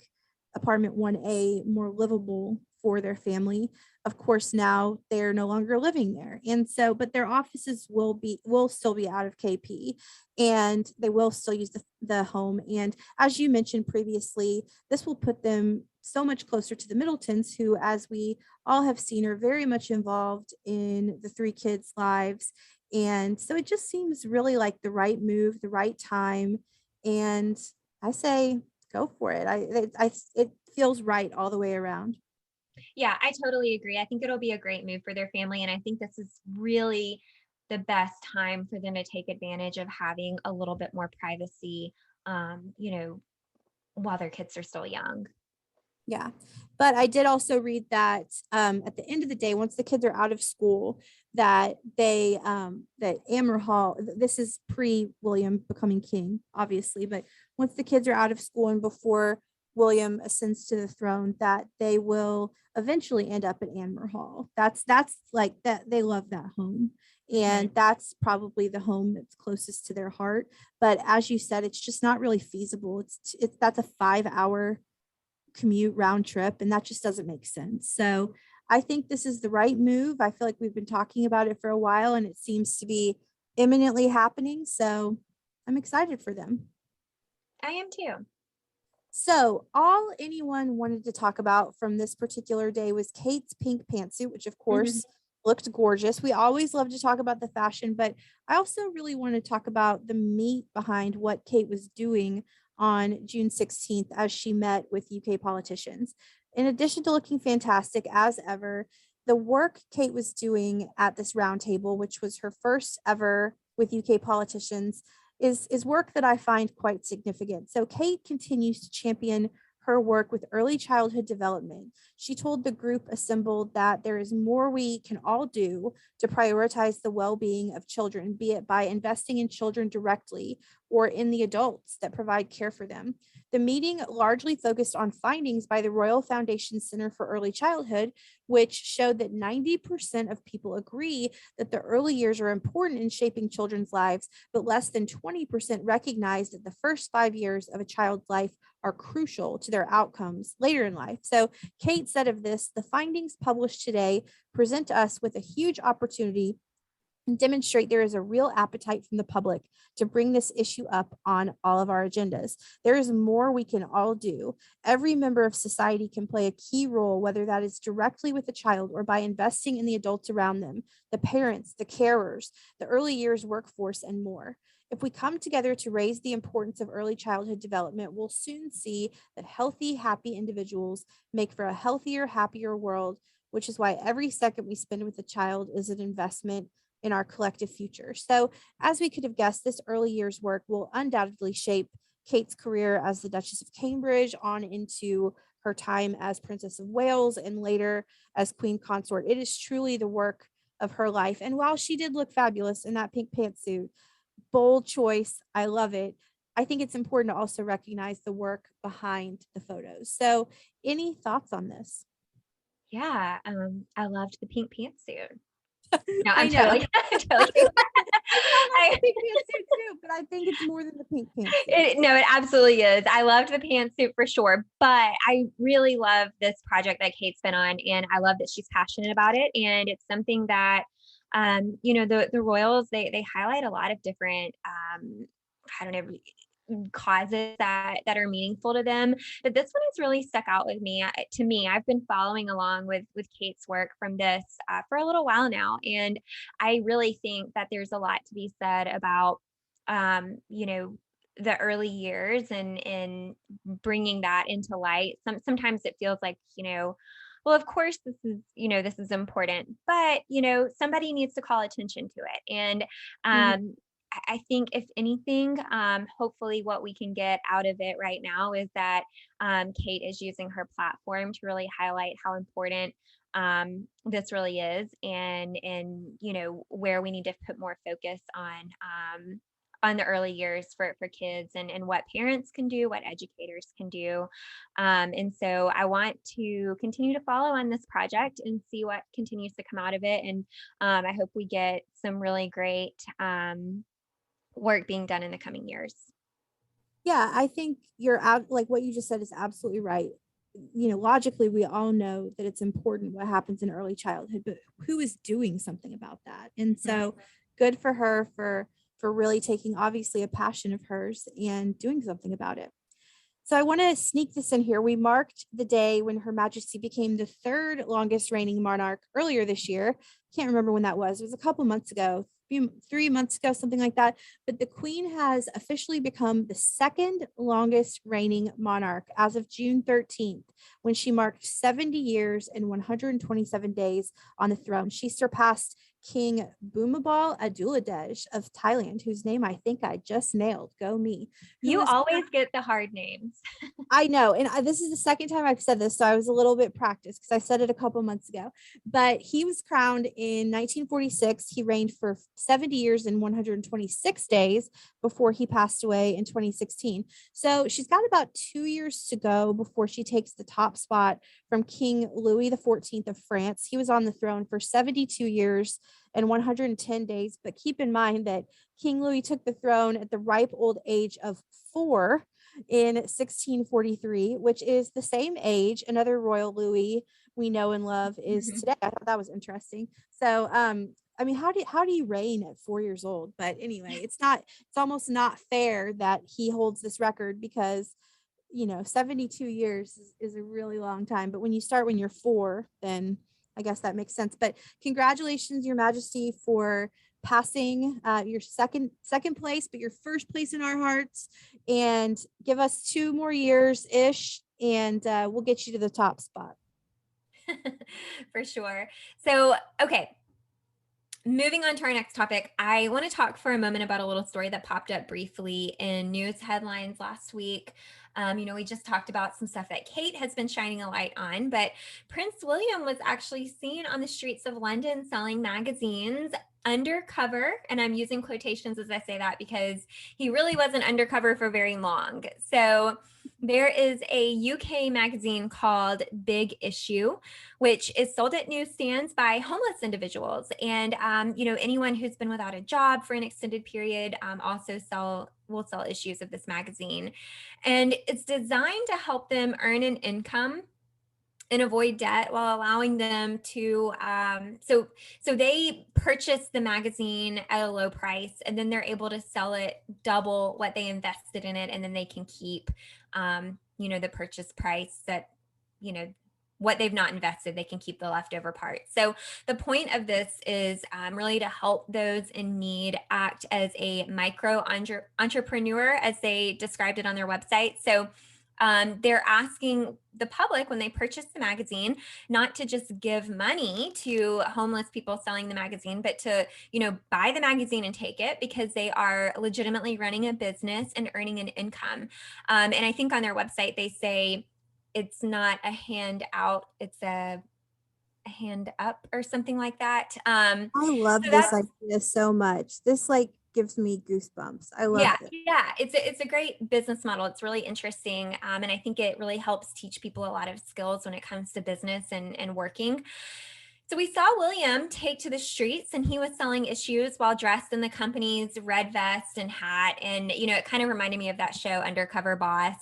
apartment 1A more livable for their family. Of course, now they're no longer living there. And so, but their offices will still be out of KP, and they will still use the home. And as you mentioned previously, this will put them so much closer to the Middletons, who, as we all have seen, are very much involved in the 3 kids' lives. And so it just seems really like the right move, the right time. And I say, go for it. It feels right all the way around. Yeah, I totally agree. I think it'll be a great move for their family. And I think this is really the best time for them to take advantage of having a little bit more privacy, while their kids are still young. Yeah. But I did also read that at the end of the day, once the kids are out of school, that that Amber Hall, this is pre-William becoming king, obviously, but once the kids are out of school and before William ascends to the throne, that they will eventually end up at Amber Hall. That's like that. They love that home. And that's probably the home that's closest to their heart. But as you said, it's just not really feasible. That's a 5-hour commute round trip, and that just doesn't make sense. So I think this is the right move. I feel like we've been talking about it for a while, and it seems to be imminently happening. So I'm excited for them. I am too. So all anyone wanted to talk about from this particular day was Kate's pink pantsuit, which of course looked gorgeous. We always love to talk about the fashion, but I also really want to talk about the meat behind what Kate was doing on June 16th as she met with UK politicians. In addition to looking fantastic as ever, the work Kate was doing at this roundtable, which was her first ever with UK politicians, is work that I find quite significant. So Kate continues to champion her work with early childhood development. She told the group assembled that there is more we can all do to prioritize the well-being of children, be it by investing in children directly or in the adults that provide care for them. The meeting largely focused on findings by the Royal Foundation Center for Early Childhood, which showed that 90% of people agree that the early years are important in shaping children's lives, but less than 20% recognize that the first 5 years of a child's life are crucial to their outcomes later in life. So Kate said of this, the findings published today present us with a huge opportunity and demonstrate there is a real appetite from the public to bring this issue up on all of our agendas. There is more we can all do. Every member of society can play a key role, whether that is directly with the child or by investing in the adults around them, the parents, the carers, the early years workforce, and more. If we come together to raise the importance of early childhood development, we'll soon see that healthy, happy individuals make for a healthier, happier world, which is why every second we spend with a child is an investment in our collective future. So, as we could have guessed, this early years work will undoubtedly shape Kate's career as the Duchess of Cambridge on into her time as Princess of Wales and later as Queen Consort. It is truly the work of her life. And while she did look fabulous in that pink pantsuit, bold choice, I love it. I think it's important to also recognize the work behind the photos. So, any thoughts on this? Yeah, I loved the pink pantsuit. No, I I'm know. totally, totally kidding. I I, love the pink pantsuit too, but I think it's more than the pink pantsuit. no, it absolutely is. I loved the pantsuit for sure, but I really love this project that Kate's been on, and I love that she's passionate about it. And it's something that, the royals they highlight a lot of different, I don't know, causes that are meaningful to them, but this one has really stuck out with me. To me, I've been following along with Kate's work from this for a little while now, and I really think that there's a lot to be said about, um, you know the early years and bringing that into light. Sometimes it feels like, well, of course this is important, but somebody needs to call attention to it. And Mhm. I think if anything, hopefully what we can get out of it right now is that Kate is using her platform to really highlight how important this really is, and where we need to put more focus on the early years for kids, and what parents can do, what educators can do. And so I want to continue to follow on this project and see what continues to come out of it. And I hope we get some really great work being done in the coming years. Yeah, I think you're out, like what you just said is absolutely right. Logically, we all know that it's important what happens in early childhood, but who is doing something about that? And Mhm. so good for her for really taking obviously a passion of hers and doing something about it. So I want to sneak this in here. We marked the day when Her Majesty became the third longest reigning monarch earlier this year. Can't remember when that was. It was a couple months ago, 3 months ago, something like that. But the Queen has officially become the second longest reigning monarch as of June 13th, when she marked 70 years and 127 days on the throne. She surpassed King Bhumibol Aduladej of Thailand, whose name I think I just nailed. Go me. Who You was always get the hard names. I know. And this is the second time I've said this. So I was a little bit practiced because I said it a couple months ago. But he was crowned in 1946. He reigned for 70 years and 126 days before he passed away in 2016. So she's got about 2 years to go before she takes the top spot from King Louis XIV of France. He was on the throne for 72 years and 110 days. But keep in mind that King Louis took the throne at the ripe old age of 4 in 1643, which is the same age another royal Louis we know and love is Mhm. today. I thought that was interesting. So, I mean, how do you reign at 4 years old? But anyway, it's almost not fair that he holds this record because 72 years is a really long time. But when you start when you're 4, then I guess that makes sense. But congratulations, Your Majesty, for passing your second place, but your first place in our hearts. And give us 2 more years ish, and we'll get you to the top spot. For sure. So, okay, moving on to our next topic, I want to talk for a moment about a little story that popped up briefly in news headlines last week. We just talked about some stuff that Kate has been shining a light on, but Prince William was actually seen on the streets of London selling magazines undercover. And I'm using quotations as I say that because he really wasn't undercover for very long. So, there is a UK magazine called Big Issue, which is sold at newsstands by homeless individuals. And anyone who's been without a job for an extended period also will sell issues of this magazine. And it's designed to help them earn an income and avoid debt while allowing them to so they purchase the magazine at a low price, and then they're able to sell it double what they invested in it, and then they can keep the purchase price that you know what they've not invested, they can keep the leftover part. So the point of this is really to help those in need act as a micro entrepreneur, as they described it on their website. So they're asking the public when they purchase the magazine not to just give money to homeless people selling the magazine, but to, buy the magazine and take it, because they are legitimately running a business and earning an income. And I think on their website, they say it's not a handout, it's a hand up or something like that. I love So this that's idea so much. This like gives me goosebumps. I love yeah, it. yeah, it's a great business model. It's really interesting, and I think it really helps teach people a lot of skills when it comes to business and working. So we saw William take to the streets, and he was selling issues while dressed in the company's red vest and hat. And it kind of reminded me of that show Undercover Boss,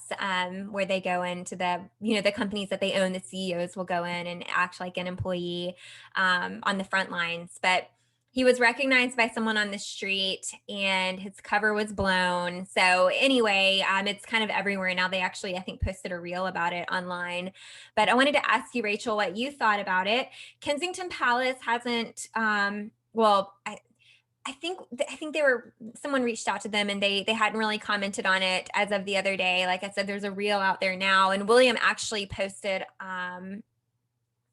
where they go into the companies that they own. The CEOs will go in and act like an employee on the front lines, but he was recognized by someone on the street, and his cover was blown. So anyway, it's kind of everywhere now. They actually, I think, posted a reel about it online. But I wanted to ask you, Rachel, what you thought about it. Kensington Palace hasn't, I think someone reached out to them, and they hadn't really commented on it as of the other day. Like I said, there's a reel out there now, and William actually posted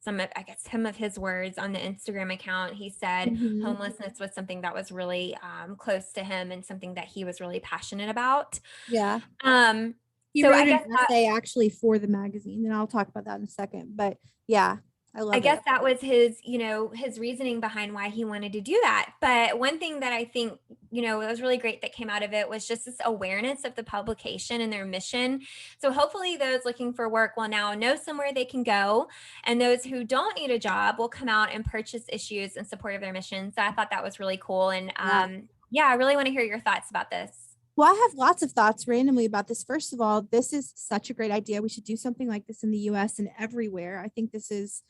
some of his words on the Instagram account. He said Mhm. homelessness was something that was really close to him and something that he was really passionate about. Yeah. Um, He so wrote an essay actually for the magazine, and I'll talk about that in a second. But yeah, I I love guess it. that was his reasoning behind why he wanted to do that. But one thing that I think, it was really great that came out of it was just this awareness of the publication and their mission. So hopefully those looking for work will now know somewhere they can go, and those who don't need a job will come out and purchase issues in support of their mission. So I thought that was really cool. And Yeah. yeah, I really want to hear your thoughts about this. Well, I have lots of thoughts randomly about this. First of all, this is such a great idea. We should do something like this in the US and everywhere. I think this is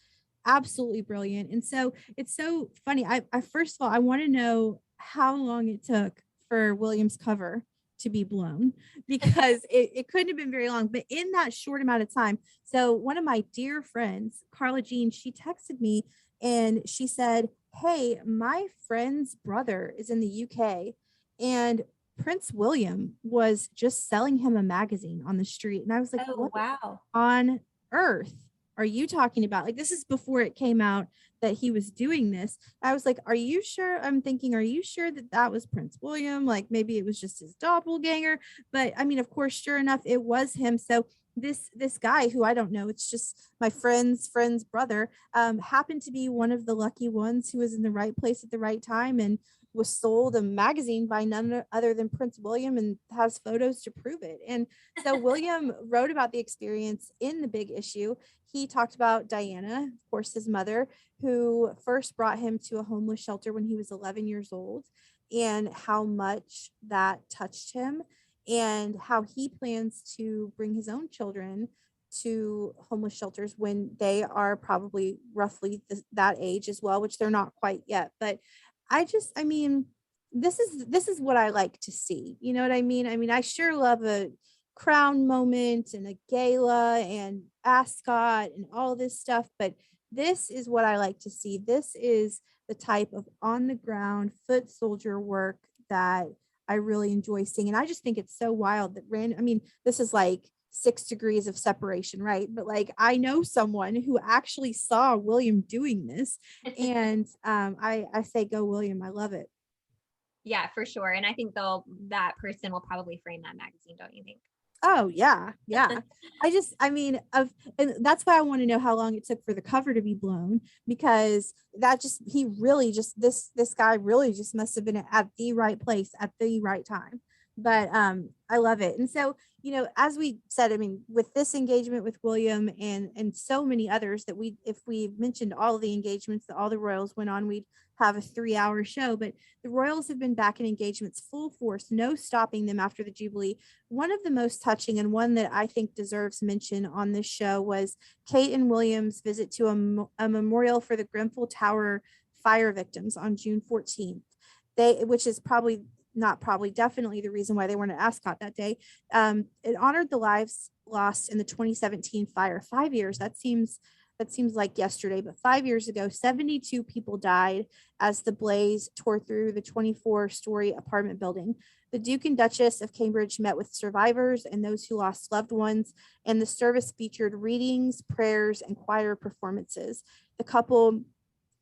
absolutely brilliant. And so it's so funny. I first of all, I want to know how long it took for William's cover to be blown, because it couldn't have been very long, but in that short amount of time. So one of my dear friends, Carla Jean, she texted me and she said, "Hey, my friend's brother is in the UK, and Prince William was just selling him a magazine on the street." And I was like, Oh, "What wow. on earth are you talking about?" Like, this is before it came out that he was doing this. I was like, "Are you sure?" I'm thinking, "Are you sure that that was Prince William? Like, maybe it was just his doppelganger." But I mean, of course, sure enough, it was him. So this guy, who I don't know, it's just my friend's brother, happened to be one of the lucky ones who was in the right place at the right time, and was sold a magazine by none other than Prince William, and has photos to prove it. And so William wrote about the experience in the big issue. He talked about Diana, of course, his mother, who first brought him to a homeless shelter when he was 11 years old, and how much that touched him, and how he plans to bring his own children to homeless shelters when they are probably roughly that age as well, which they're not quite yet. But I mean, this is what I like to see. You know what I mean? I mean, I sure love a crown moment and a gala and Ascot and all this stuff, but this is what I like to see. This is the type of on the ground foot soldier work that I really enjoy seeing. And I just think it's so wild that I mean, this is like 6 degrees of separation, right? But like, I know someone who actually saw William doing this, and I say, go William. I love it. Yeah, for sure. And I think that person will probably frame that magazine, don't you think? Oh yeah, yeah. I mean, and that's why I want to know how long it took for the cover to be blown, because that just he really just this guy really just must have been at the right place at the right time. But I love it. And so, as we said, I mean, with this engagement with William and so many others that if we mentioned all of the engagements that all the royals went on, we'd have a 3-hour show. But the royals have been back in engagements full force, no stopping them after the Jubilee. One of the most touching, and one that I think deserves mention on this show, was Kate and William's visit to a memorial for the Grenfell Tower fire victims on June 14th. Which is definitely the reason why they weren't at Ascot that day. It honored the lives lost in the 2017 fire. 5 years, that seems like yesterday, but 5 years ago, 72 people died as the blaze tore through the 24-story apartment building. The Duke and Duchess of Cambridge met with survivors and those who lost loved ones, and the service featured readings, prayers, and choir performances. The couple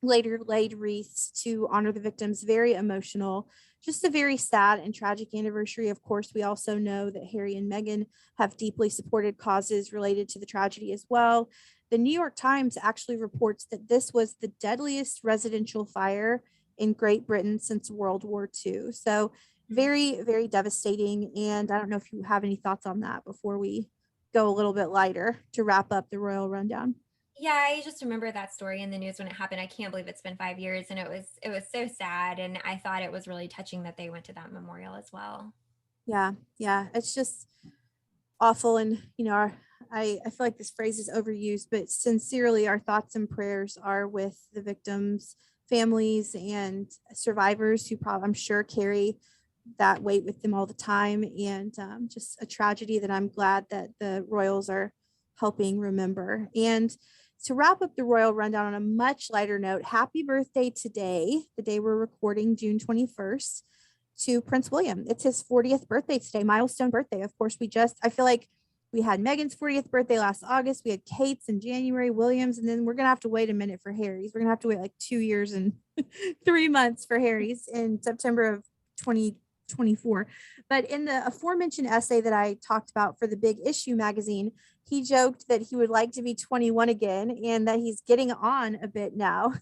later laid wreaths to honor the victims. Very emotional, just a very sad and tragic anniversary. Of course, we also know that Harry and Meghan have deeply supported causes related to the tragedy as well. The New York Times actually reports that this was the deadliest residential fire in Great Britain since World War II. So very, very devastating. And I don't know if you have any thoughts on that before we go a little bit lighter to wrap up the royal rundown. Yeah, I just remember that story in the news when it happened. I can't believe it's been 5 years, and it was so sad. And I thought it was really touching that they went to that memorial as well. Yeah, yeah, it's just awful. And I feel like this phrase is overused, but sincerely, our thoughts and prayers are with the victims' families and survivors who probably, I'm sure, carry that weight with them all the time. And just a tragedy that I'm glad that the royals are helping remember. And to wrap up the royal rundown on a much lighter note, happy birthday today, the day we're recording, June 21st, to Prince William. It's his 40th birthday today, milestone birthday. Of course, I feel like we had Meghan's 40th birthday last August. We had Kate's in January, William's, and then we're going to have to wait a minute for Harry's. We're going to have to wait like 2 years and 3 months for Harry's in September of 2024. But in the aforementioned essay that I talked about for the Big Issue magazine, he joked that he would like to be 21 again and that he's getting on a bit now.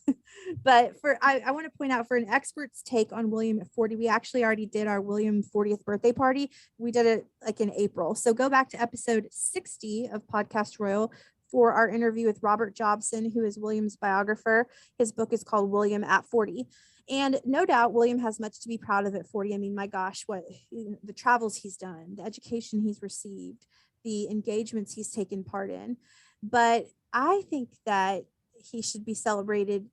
But I want to point out, for an expert's take on William at 40, we actually already did our William 40th birthday party. We did it like in April. So go back to episode 60 of Podcast Royal for our interview with Robert Jobson, who is William's biographer. His book is called William at 40. And no doubt William has much to be proud of at 40. I mean, my gosh, the travels he's done, the education he's received, the engagements he's taken part in. But I think that he should be celebrated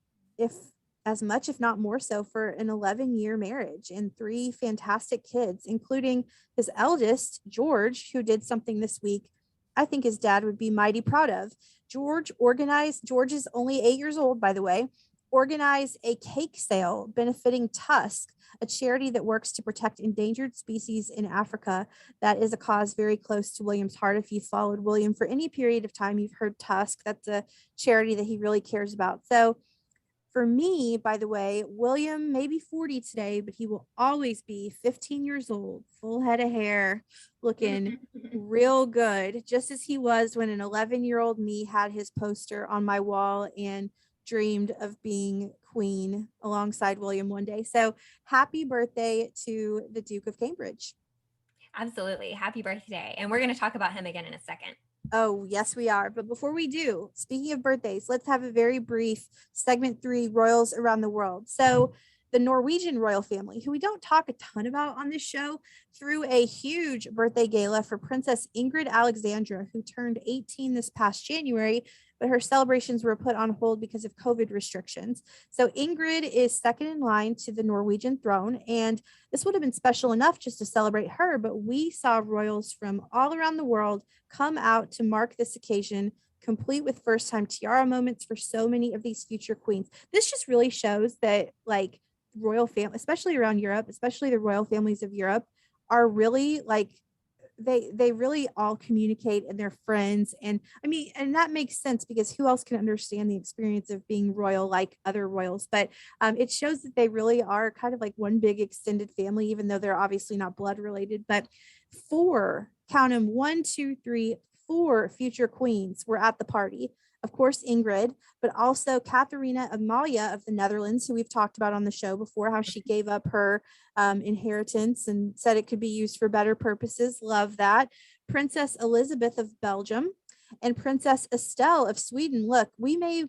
as much, if not more so, for an 11-year marriage and 3 fantastic kids, including his eldest, George, who did something this week I think his dad would be mighty proud of. George is only 8 years old, by the way, organized a cake sale benefiting Tusk, a charity that works to protect endangered species in Africa. That is a cause very close to William's heart. If you've followed William for any period of time, you've heard Tusk. That's a charity that he really cares about. So for me, by the way, William may be 40 today, but he will always be 15 years old, full head of hair, looking real good, just as he was when an 11-year-old me had his poster on my wall and dreamed of being queen alongside William one day. So happy birthday to the Duke of Cambridge. Absolutely. Happy birthday. And we're going to talk about him again in a second. Oh, yes, we are. But before we do, speaking of birthdays, let's have a very brief segment 3, royals around the world. So the Norwegian royal family, who we don't talk a ton about on this show, threw a huge birthday gala for Princess Ingrid Alexandra, who turned 18 this past January, but her celebrations were put on hold because of COVID restrictions. So Ingrid is second in line to the Norwegian throne, and this would have been special enough just to celebrate her, but we saw royals from all around the world come out to mark this occasion, complete with first-time tiara moments for so many of these future queens. This just really shows that, like, royal family, especially around Europe, especially the royal families of Europe, are really like they really all communicate and they're friends. And I mean, and that makes sense because who else can understand the experience of being royal like other royals? But it shows that they really are kind of like one big extended family, even though they're obviously not blood related. But 4, count them, 1, 2, 3, 4 future queens were at the party. of course, Ingrid, but also Katharina Amalia of the Netherlands, who we've talked about on the show before, how she gave up her inheritance and said it could be used for better purposes. Love that. Princess Elizabeth of Belgium and Princess Estelle of Sweden. Look, we may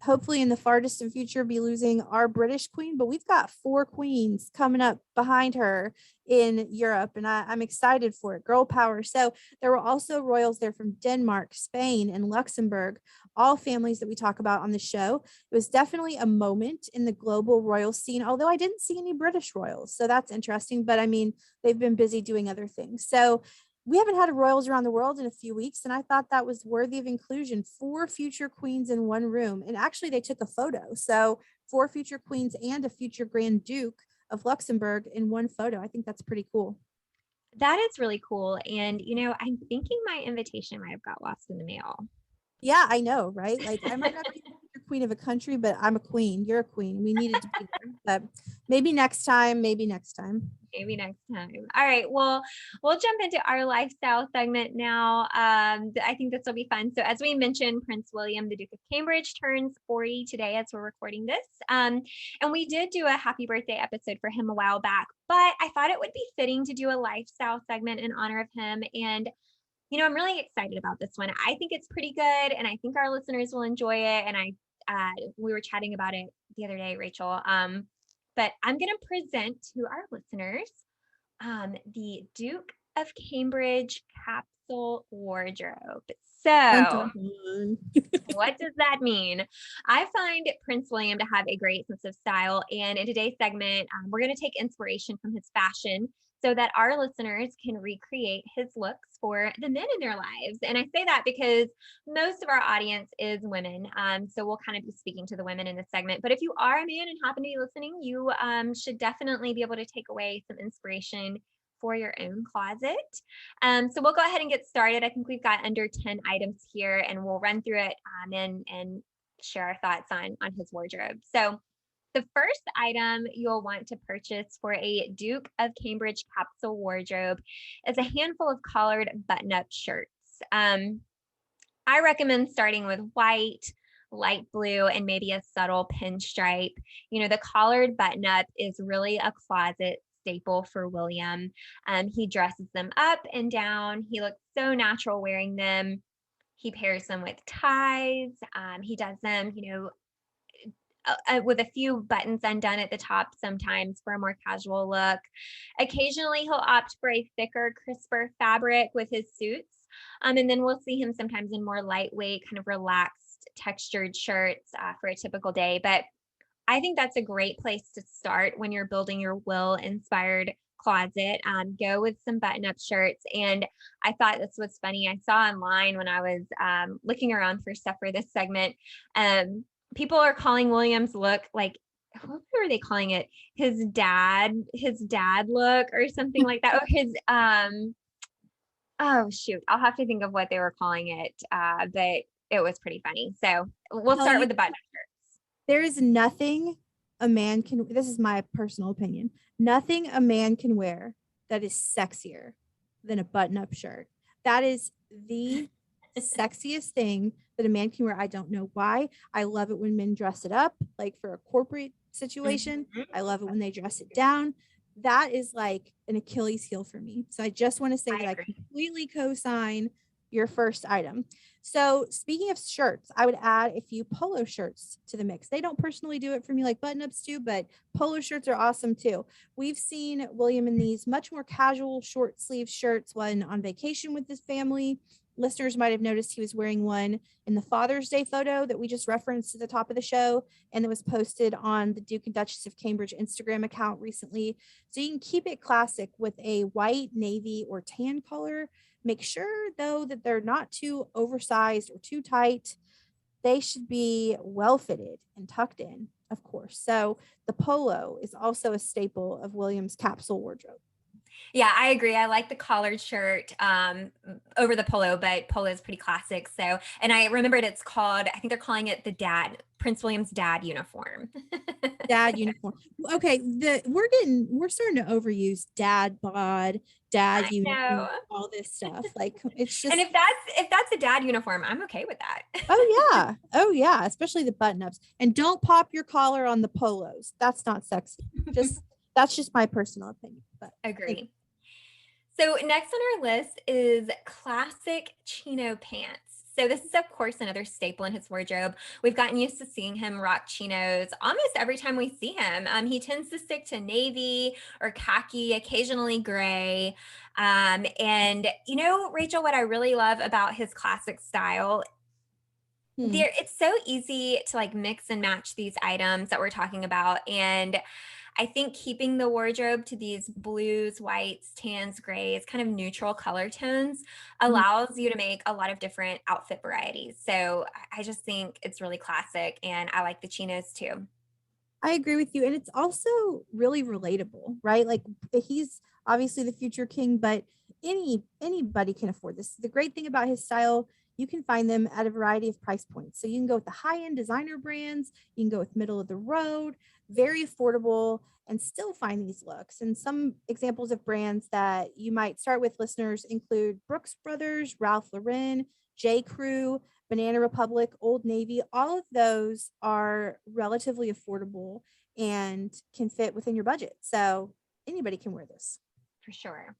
hopefully in the far distant future be losing our British queen, but we've got 4 queens coming up behind her in Europe, and I'm excited for it. Girl power. So there were also royals there from Denmark, Spain, and Luxembourg, all families that we talk about on the show. It was definitely a moment in the global royal scene, although I didn't see any British royals, so that's interesting, but I mean, they've been busy doing other things. So we haven't had a royals around the world in a few weeks, and I thought that was worthy of inclusion. 4 future queens in one room, and actually they took a photo. So 4 future queens and a future Grand Duke of Luxembourg in one photo. I think that's pretty cool. That is really cool. And, I'm thinking my invitation might have got lost in the mail. Yeah, I know, right? Like I might not be the queen of a country, but I'm a queen. You're a queen. We needed to be there. But maybe next time, maybe next time. Maybe next time. All right. Well, we'll jump into our lifestyle segment now. I think this will be fun. So, as we mentioned, Prince William, the Duke of Cambridge, turns 40 today as we're recording this. And we did do a happy birthday episode for him a while back, but I thought it would be fitting to do a lifestyle segment in honor of him. And I'm really excited about this one. I think it's pretty good, and I think our listeners will enjoy it. And we were chatting about it the other day, Rachel. But I'm going to present to our listeners the Duke of Cambridge capsule wardrobe. So, Dun, dun, dun. what does that mean? I find Prince William to have a great sense of style. And in today's segment, we're going to take inspiration from his fashion so that our listeners can recreate his looks for the men in their lives. And I say that because most of our audience is women. So we'll kind of be speaking to the women in this segment. But if you are a man and happen to be listening, you should definitely be able to take away some inspiration for your own closet. So we'll go ahead and get started. I think we've got under 10 items here, and we'll run through it and share our thoughts on his wardrobe. So the first item you'll want to purchase for a Duke of Cambridge capsule wardrobe is a handful of collared button-up shirts. I recommend starting with white, light blue, and maybe a subtle pinstripe. The collared button-up is really a closet staple for William. He dresses them up and down. He looks so natural wearing them. He pairs them with ties. He does them, with a few buttons undone at the top sometimes for a more casual look. Occasionally, he'll opt for a thicker, crisper fabric with his suits. And then we'll see him sometimes in more lightweight, kind of relaxed, textured shirts for a typical day. But I think that's a great place to start when you're building your Will-inspired closet. Go with some button-up shirts. And I thought this was funny. I saw online when I was looking around for stuff for this segment, people are calling William's look like, what were they calling it? His dad look or something like that. Or his oh shoot, I'll have to think of what they were calling it. But it was pretty funny. So we'll start with the button-up shirts. There is nothing a man can, this is my personal opinion, nothing a man can wear that is sexier than a button-up shirt. That is the sexiest thing that a man can wear. I don't know why. I love it when men dress it up, like for a corporate situation. I love it when they dress it down. That is like an Achilles heel for me. So I just want to say that I completely co-sign your first item. So speaking of shirts, I would add a few polo shirts to the mix. They don't personally do it for me like button-ups do, but polo shirts are awesome too. We've seen William in these much more casual short sleeve shirts when on vacation with his family. Listeners might have noticed he was wearing one in the Father's Day photo that we just referenced at the top of the show, and it was posted on the Duke and Duchess of Cambridge Instagram account recently. So you can keep it classic with a white, navy, or tan color. Make sure, though, that they're not too oversized or too tight. They should be well fitted and tucked in, of course. So the polo is also a staple of William's capsule wardrobe. Yeah, I agree. I like the collared shirt over the polo, but polo is pretty classic. So, and I remembered it's called, I think they're calling it Prince William's dad uniform. dad uniform. Okay, we're starting to overuse dad bod, dad I know. uniform, all this stuff. Like it's And just if that's a dad uniform, I'm okay with that. oh yeah, especially the button-ups. And don't pop your collar on the polos. That's not sexy. Just that's just my personal opinion. But Agree. So next on our list is classic chino pants. So this is, of course, another staple in his wardrobe. We've gotten used to seeing him rock chinos almost every time we see him. He tends to stick to navy or khaki, occasionally gray. And you know, Rachel, what I really love about his classic style, it's so easy to like mix and match these items that we're talking about. And I think keeping the wardrobe to these blues, whites, tans, grays, kind of neutral color tones allows you to make a lot of different outfit varieties. So I just think it's really classic, and I like the chinos too. I agree with you. And it's also really relatable, right? Like he's obviously the future king, but anybody can afford this. The great thing about his style, you can find them at a variety of price points. So you can go with the high-end designer brands, you can go with middle of the road, very affordable, and still find these looks. And some examples of brands that you might start with, listeners, include Brooks Brothers, Ralph Lauren, J. Crew, Banana Republic, Old Navy. All of those are relatively affordable and can fit within your budget. So anybody can wear this. For sure.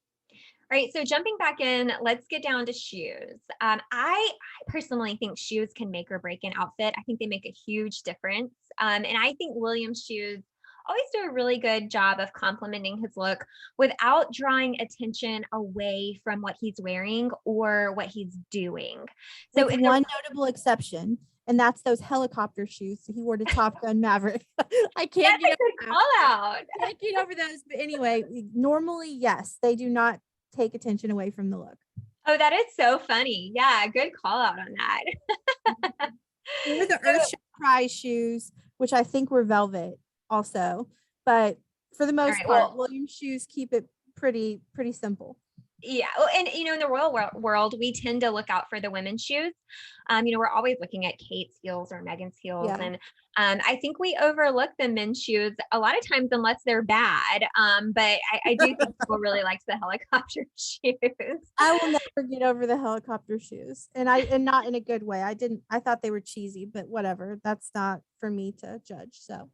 All right, so jumping back in, let's get down to shoes. I personally think shoes can make or break an outfit. I think they make a huge difference. And I think William's shoes always do a really good job of complementing his look without drawing attention away from what he's wearing or what he's doing. So with one notable exception, and that's those helicopter shoes he wore to Top Gun Maverick. I can't get over call out. I can't get over those. But anyway, normally, yes, they do not take attention away from the look. Oh, that is so funny. Yeah, good call out on that. Or the Earth Prize shoes, which I think were velvet also. But for the most part, Williams shoes keep it pretty simple. Yeah. Well, and you know, in the royal world, we tend to look out for the women's shoes. You know, we're always looking at Kate's heels or Meghan's heels. Yeah. And I think we overlook the men's shoes a lot of times unless they're bad. But I do think people really like the helicopter shoes. I will never get over the helicopter shoes. And not in a good way. I thought they were cheesy, but whatever. That's not for me to judge. So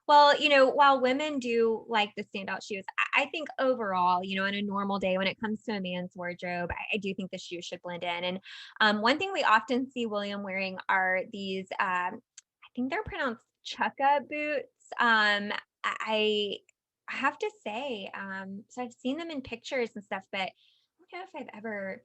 well, you know, while women do like the standout shoes, I think overall, you know, in a normal day, when it comes to a man's wardrobe, I do think the shoes should blend in. And one thing we often see William wearing are these, I think they're pronounced chukka boots. I have to say, so I've seen them in pictures and stuff, but I don't know if I've ever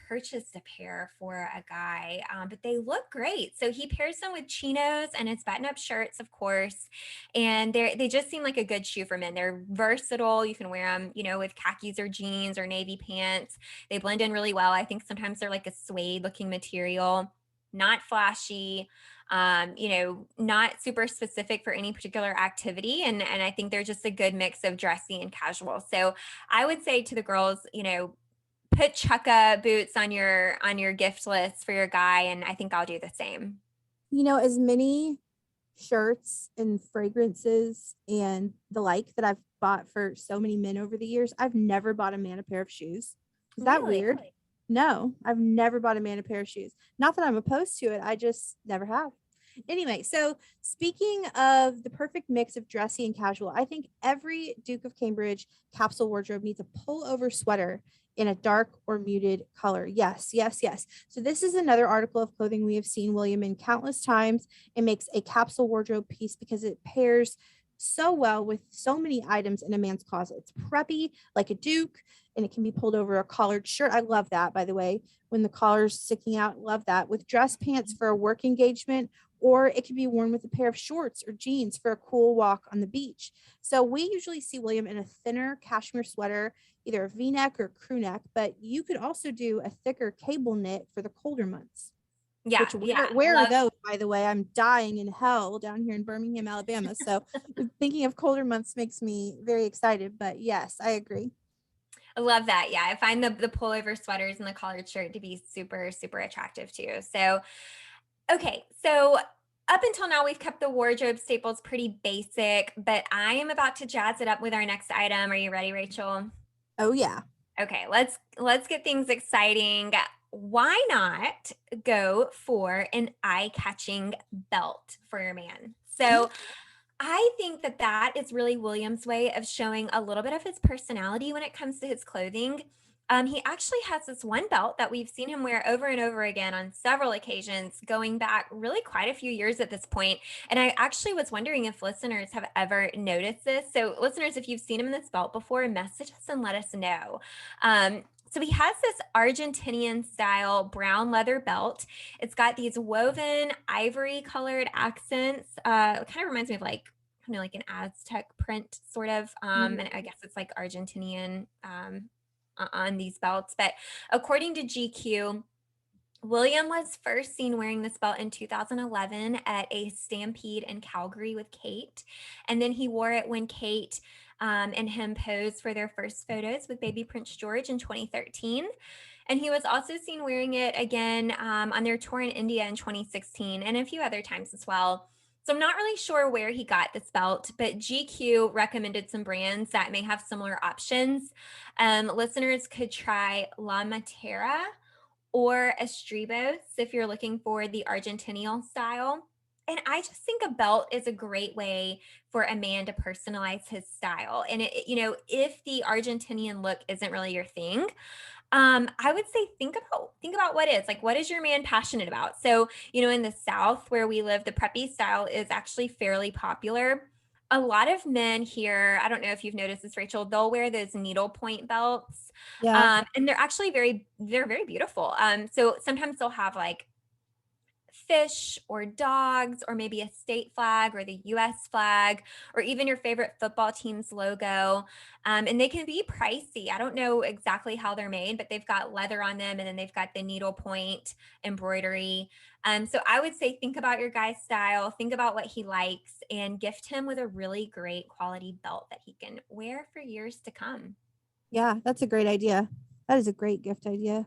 purchased a pair for a guy, but they look great. So he pairs them with chinos and his button-up shirts, of course, and they just seem like a good shoe for men. They're versatile. You can wear them, you know, with khakis or jeans or navy pants. They blend in really well. I think sometimes they're like a suede-looking material, not flashy, you know, not super specific for any particular activity. And I think they're just a good mix of dressy and casual. So I would say to the girls, you know, put chukka boots on your gift list for your guy, and I think I'll do the same. You know, as many shirts and fragrances and the like that I've bought for so many men over the years, I've never bought a man a pair of shoes. Is that weird? Really? No, I've never bought a man a pair of shoes. Not that I'm opposed to it, I just never have. Anyway, so speaking of the perfect mix of dressy and casual, I think every Duke of Cambridge capsule wardrobe needs a pullover sweater in a dark or muted color. Yes, yes, yes. So this is another article of clothing we have seen William in countless times. It makes a capsule wardrobe piece because it pairs so well with so many items in a man's closet. It's preppy like a Duke, and it can be pulled over a collared shirt. I love that, by the way, when the collar's sticking out. Love that. With dress pants for a work engagement, or it can be worn with a pair of shorts or jeans for a cool walk on the beach. So we usually see William in a thinner cashmere sweater, either a V-neck or crew neck, but you could also do a thicker cable knit for the colder months. Yeah. Where are those, by the way? I'm dying in hell down here in Birmingham, Alabama. So thinking of colder months makes me very excited, but yes, I agree. I love that. Yeah. I find the pullover sweaters and the collared shirt to be super, super attractive too. So, okay. So Up until now, we've kept the wardrobe staples pretty basic, but I am about to jazz it up with our next item. Are you ready, Rachel? Oh yeah. Okay, let's get things exciting. Why not go for an eye-catching belt for your man? So I think that that is really William's way of showing a little bit of his personality when it comes to his clothing. He actually has this one belt that we've seen him wear over and over again on several occasions, going back really quite a few years at this point. And I actually was wondering if listeners have ever noticed this. So, listeners, if you've seen him in this belt before, message us and let us know. So he has this Argentinian style brown leather belt. It's got these woven ivory colored accents. It kind of reminds me of like like an Aztec print sort of. And I guess it's like Argentinian on these belts. But according to GQ, William was first seen wearing this belt in 2011 at a stampede in Calgary with Kate. And then he wore it when Kate and him posed for their first photos with baby Prince George in 2013. And he was also seen wearing it again on their tour in India in 2016 and a few other times as well. So I'm not really sure where he got this belt, but GQ recommended some brands that may have similar options. Listeners could try La Matera or Estribos if you're looking for the Argentinian style. And I just think a belt is a great way for a man to personalize his style. And if the Argentinian look isn't really your thing, I would say think about what is like what is your man passionate about? So, in the South where we live, the preppy style is actually fairly popular. A lot of men here, I don't know if you've noticed this, Rachel, they'll wear those needlepoint belts. Yeah. And they're very beautiful. So sometimes they'll have like fish or dogs or maybe a state flag or the US flag or even your favorite football team's logo. And they can be pricey. I don't know exactly how they're made, but they've got leather on them and then they've got the needlepoint embroidery. So I would say think about your guy's style, think about what he likes, and gift him with a really great quality belt that he can wear for years to come. Yeah, that's a great idea. That is a great gift idea.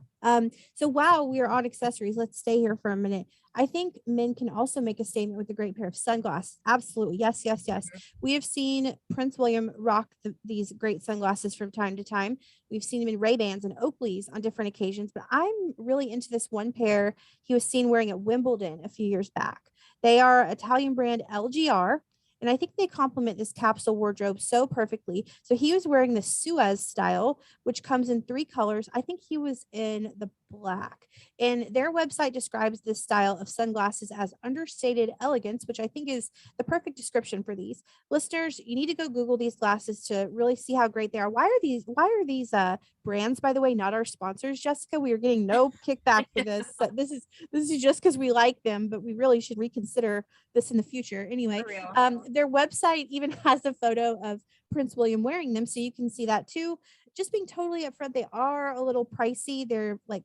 So while we are on accessories, let's stay here for a minute. I think men can also make a statement with a great pair of sunglasses. Absolutely. Yes, yes, yes. We have seen Prince William rock these great sunglasses from time to time. We've seen him in Ray-Bans and Oakleys on different occasions, but I'm really into this one pair he was seen wearing at Wimbledon a few years back. They are Italian brand LGR. And I think they complement this capsule wardrobe so perfectly. So he was wearing the Suez style, which comes in 3 colors. I think he was in the black. And their website describes this style of sunglasses as understated elegance, which I think is the perfect description for these. Listeners, you need to go Google these glasses to really see how great they are. Why are these brands, by the way, not our sponsors, Jessica? We are getting no kickback for this. So this is just because we like them, but we really should reconsider this in the future. Anyway, For real. their website even has a photo of Prince William wearing them, so you can see that too. Just being totally upfront, they are a little pricey. They're like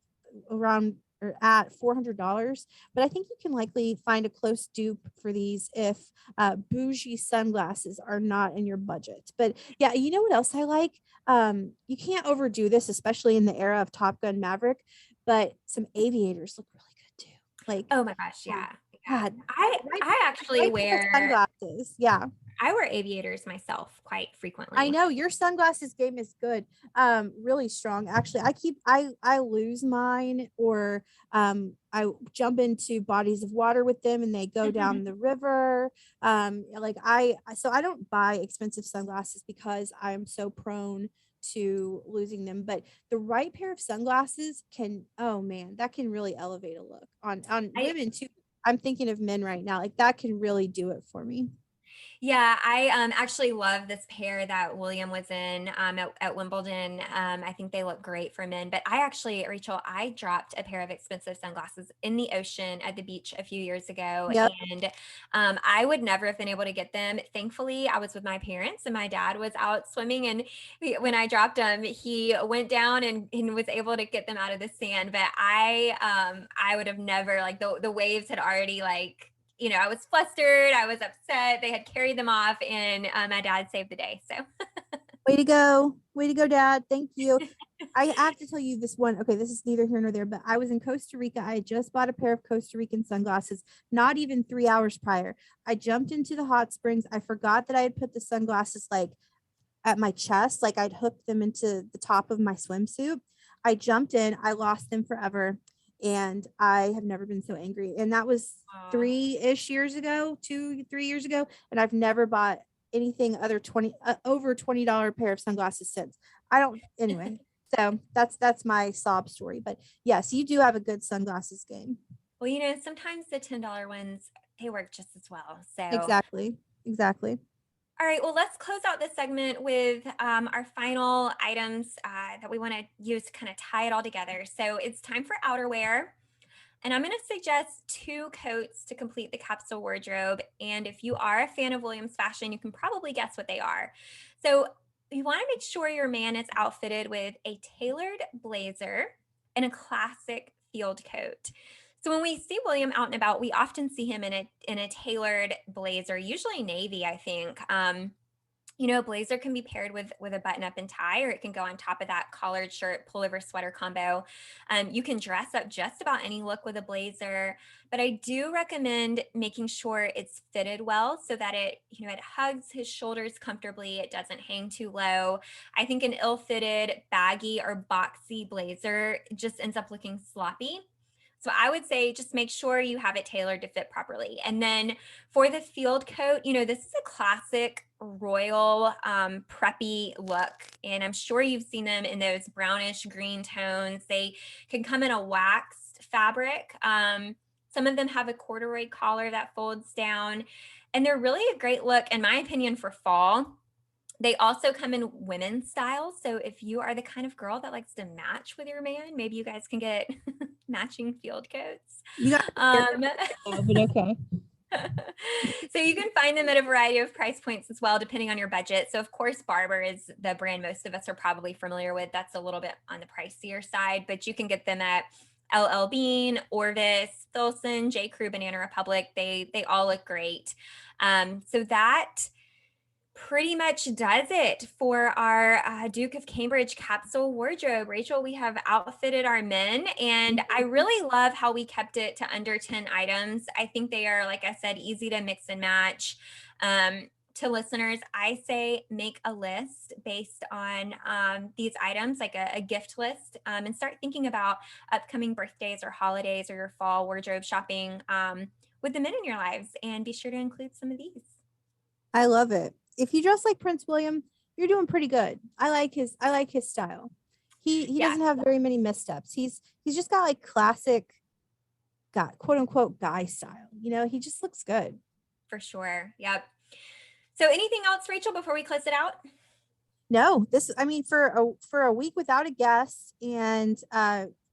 around or at $400, but I think you can likely find a close dupe for these if bougie sunglasses are not in your budget. But yeah, you know what else I like? You can't overdo this, especially in the era of Top Gun Maverick, but some aviators look really good too. Like, Oh my gosh, oh, yeah. Yeah. God, I right, I actually right pair of wear sunglasses. Yeah. I wear aviators myself quite I frequently. know your sunglasses game is good. Really strong. Actually, I lose mine or I jump into bodies of water with them and they go down the river. So I don't buy expensive sunglasses because I'm so prone to losing them. But the right pair of sunglasses can, oh man, that can really elevate a look on I women too. I'm thinking of men right now. Like that can really do it for me. Yeah, I actually love this pair that William was in at Wimbledon. I think they look great for men. But I actually, Rachel, I dropped a pair of expensive sunglasses in the ocean at the beach a few years ago, Yep. and I would never have been able to get them. Thankfully, I was with my parents, and my dad was out swimming, and when I dropped them, he went down and was able to get them out of the sand. But I would have never like the waves had already like I was flustered. I was upset. They had carried them off, and my dad saved the day. So Way to go. Way to go, Dad. Thank you. I have to tell you this one. Okay, this is neither here nor there, but I was in Costa Rica. I had just bought a pair of Costa Rican sunglasses, not even 3 hours prior. I jumped into the hot springs. I forgot that I had put the sunglasses like at my chest, like I'd hooked them into the top of my swimsuit. I jumped in, I lost them forever, and I have never been so angry. And that was Aw. 3-ish years ago, 2, 3 years ago, and I've never bought anything other over $20 pair of sunglasses since. I don't anyway. So that's my sob story. But yes, you do have a good sunglasses game. Well, sometimes the $10 ones, they work just as well. So Exactly. all right, well, let's close out this segment with our final items that we want to use to kind of tie it all together. So it's time for outerwear. And I'm going to suggest 2 coats to complete the capsule wardrobe. And if you are a fan of Williams fashion, you can probably guess what they are. So you want to make sure your man is outfitted with a tailored blazer and a classic field coat. So when we see William out and about, we often see him in a tailored blazer, usually navy, I think. A blazer can be paired with a button up and tie, or it can go on top of that collared shirt, pullover sweater combo. You can dress up just about any look with a blazer, but I do recommend making sure it's fitted well so that it hugs his shoulders comfortably. It doesn't hang too low. I think an ill-fitted, baggy or boxy blazer just ends up looking sloppy. So I would say just make sure you have it tailored to fit properly. And then for the field coat, this is a classic royal preppy look. And I'm sure you've seen them in those brownish green tones. They can come in a waxed fabric. Some of them have a corduroy collar that folds down. And they're really a great look, in my opinion, for fall. They also come in women's styles. So if you are the kind of girl that likes to match with your man, maybe you guys can get matching field coats. You got but okay. So you can find them at a variety of price points as well, depending on your budget. So of course, Barber is the brand most of us are probably familiar with. That's a little bit on the pricier side, but you can get them at LL Bean, Orvis, Filson, J. Crew, Banana Republic. They all look great. So that pretty much does it for our Duke of Cambridge capsule wardrobe. Rachel, we have outfitted our men, and I really love how we kept it to under 10 items. I think they are, like I said, easy to mix and match. To listeners, I say make a list based on these items, like a gift list, and start thinking about upcoming birthdays or holidays or your fall wardrobe shopping with the men in your lives, and be sure to include some of these. I love it. If you dress like Prince William, you're doing pretty good. I like his style. He doesn't have very many missteps. He's just got like classic quote unquote guy style. He just looks good. For sure. Yep. So anything else, Rachel, before we close it out? No, for a week without a guest and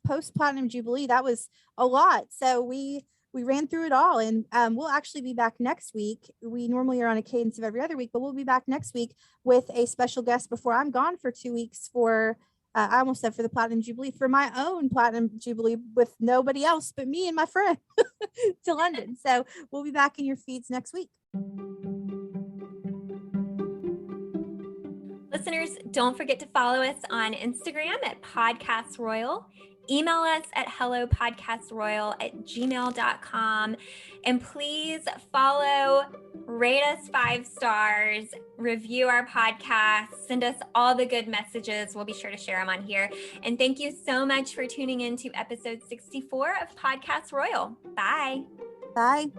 post Platinum Jubilee, that was a lot. So we ran through it all, and we'll actually be back next week. We normally are on a cadence of every other week, but we'll be back next week with a special guest before I'm gone for 2 weeks for, I almost said for the Platinum Jubilee, for my own Platinum Jubilee with nobody else but me and my friend to London. So we'll be back in your feeds next week. Listeners, don't forget to follow us on Instagram at Podcast Royal. Email us at hellopodcastroyal@gmail.com. And please follow, rate us 5 stars, review our podcast, send us all the good messages. We'll be sure to share them on here. And thank you so much for tuning in to episode 64 of Podcast Royal. Bye. Bye.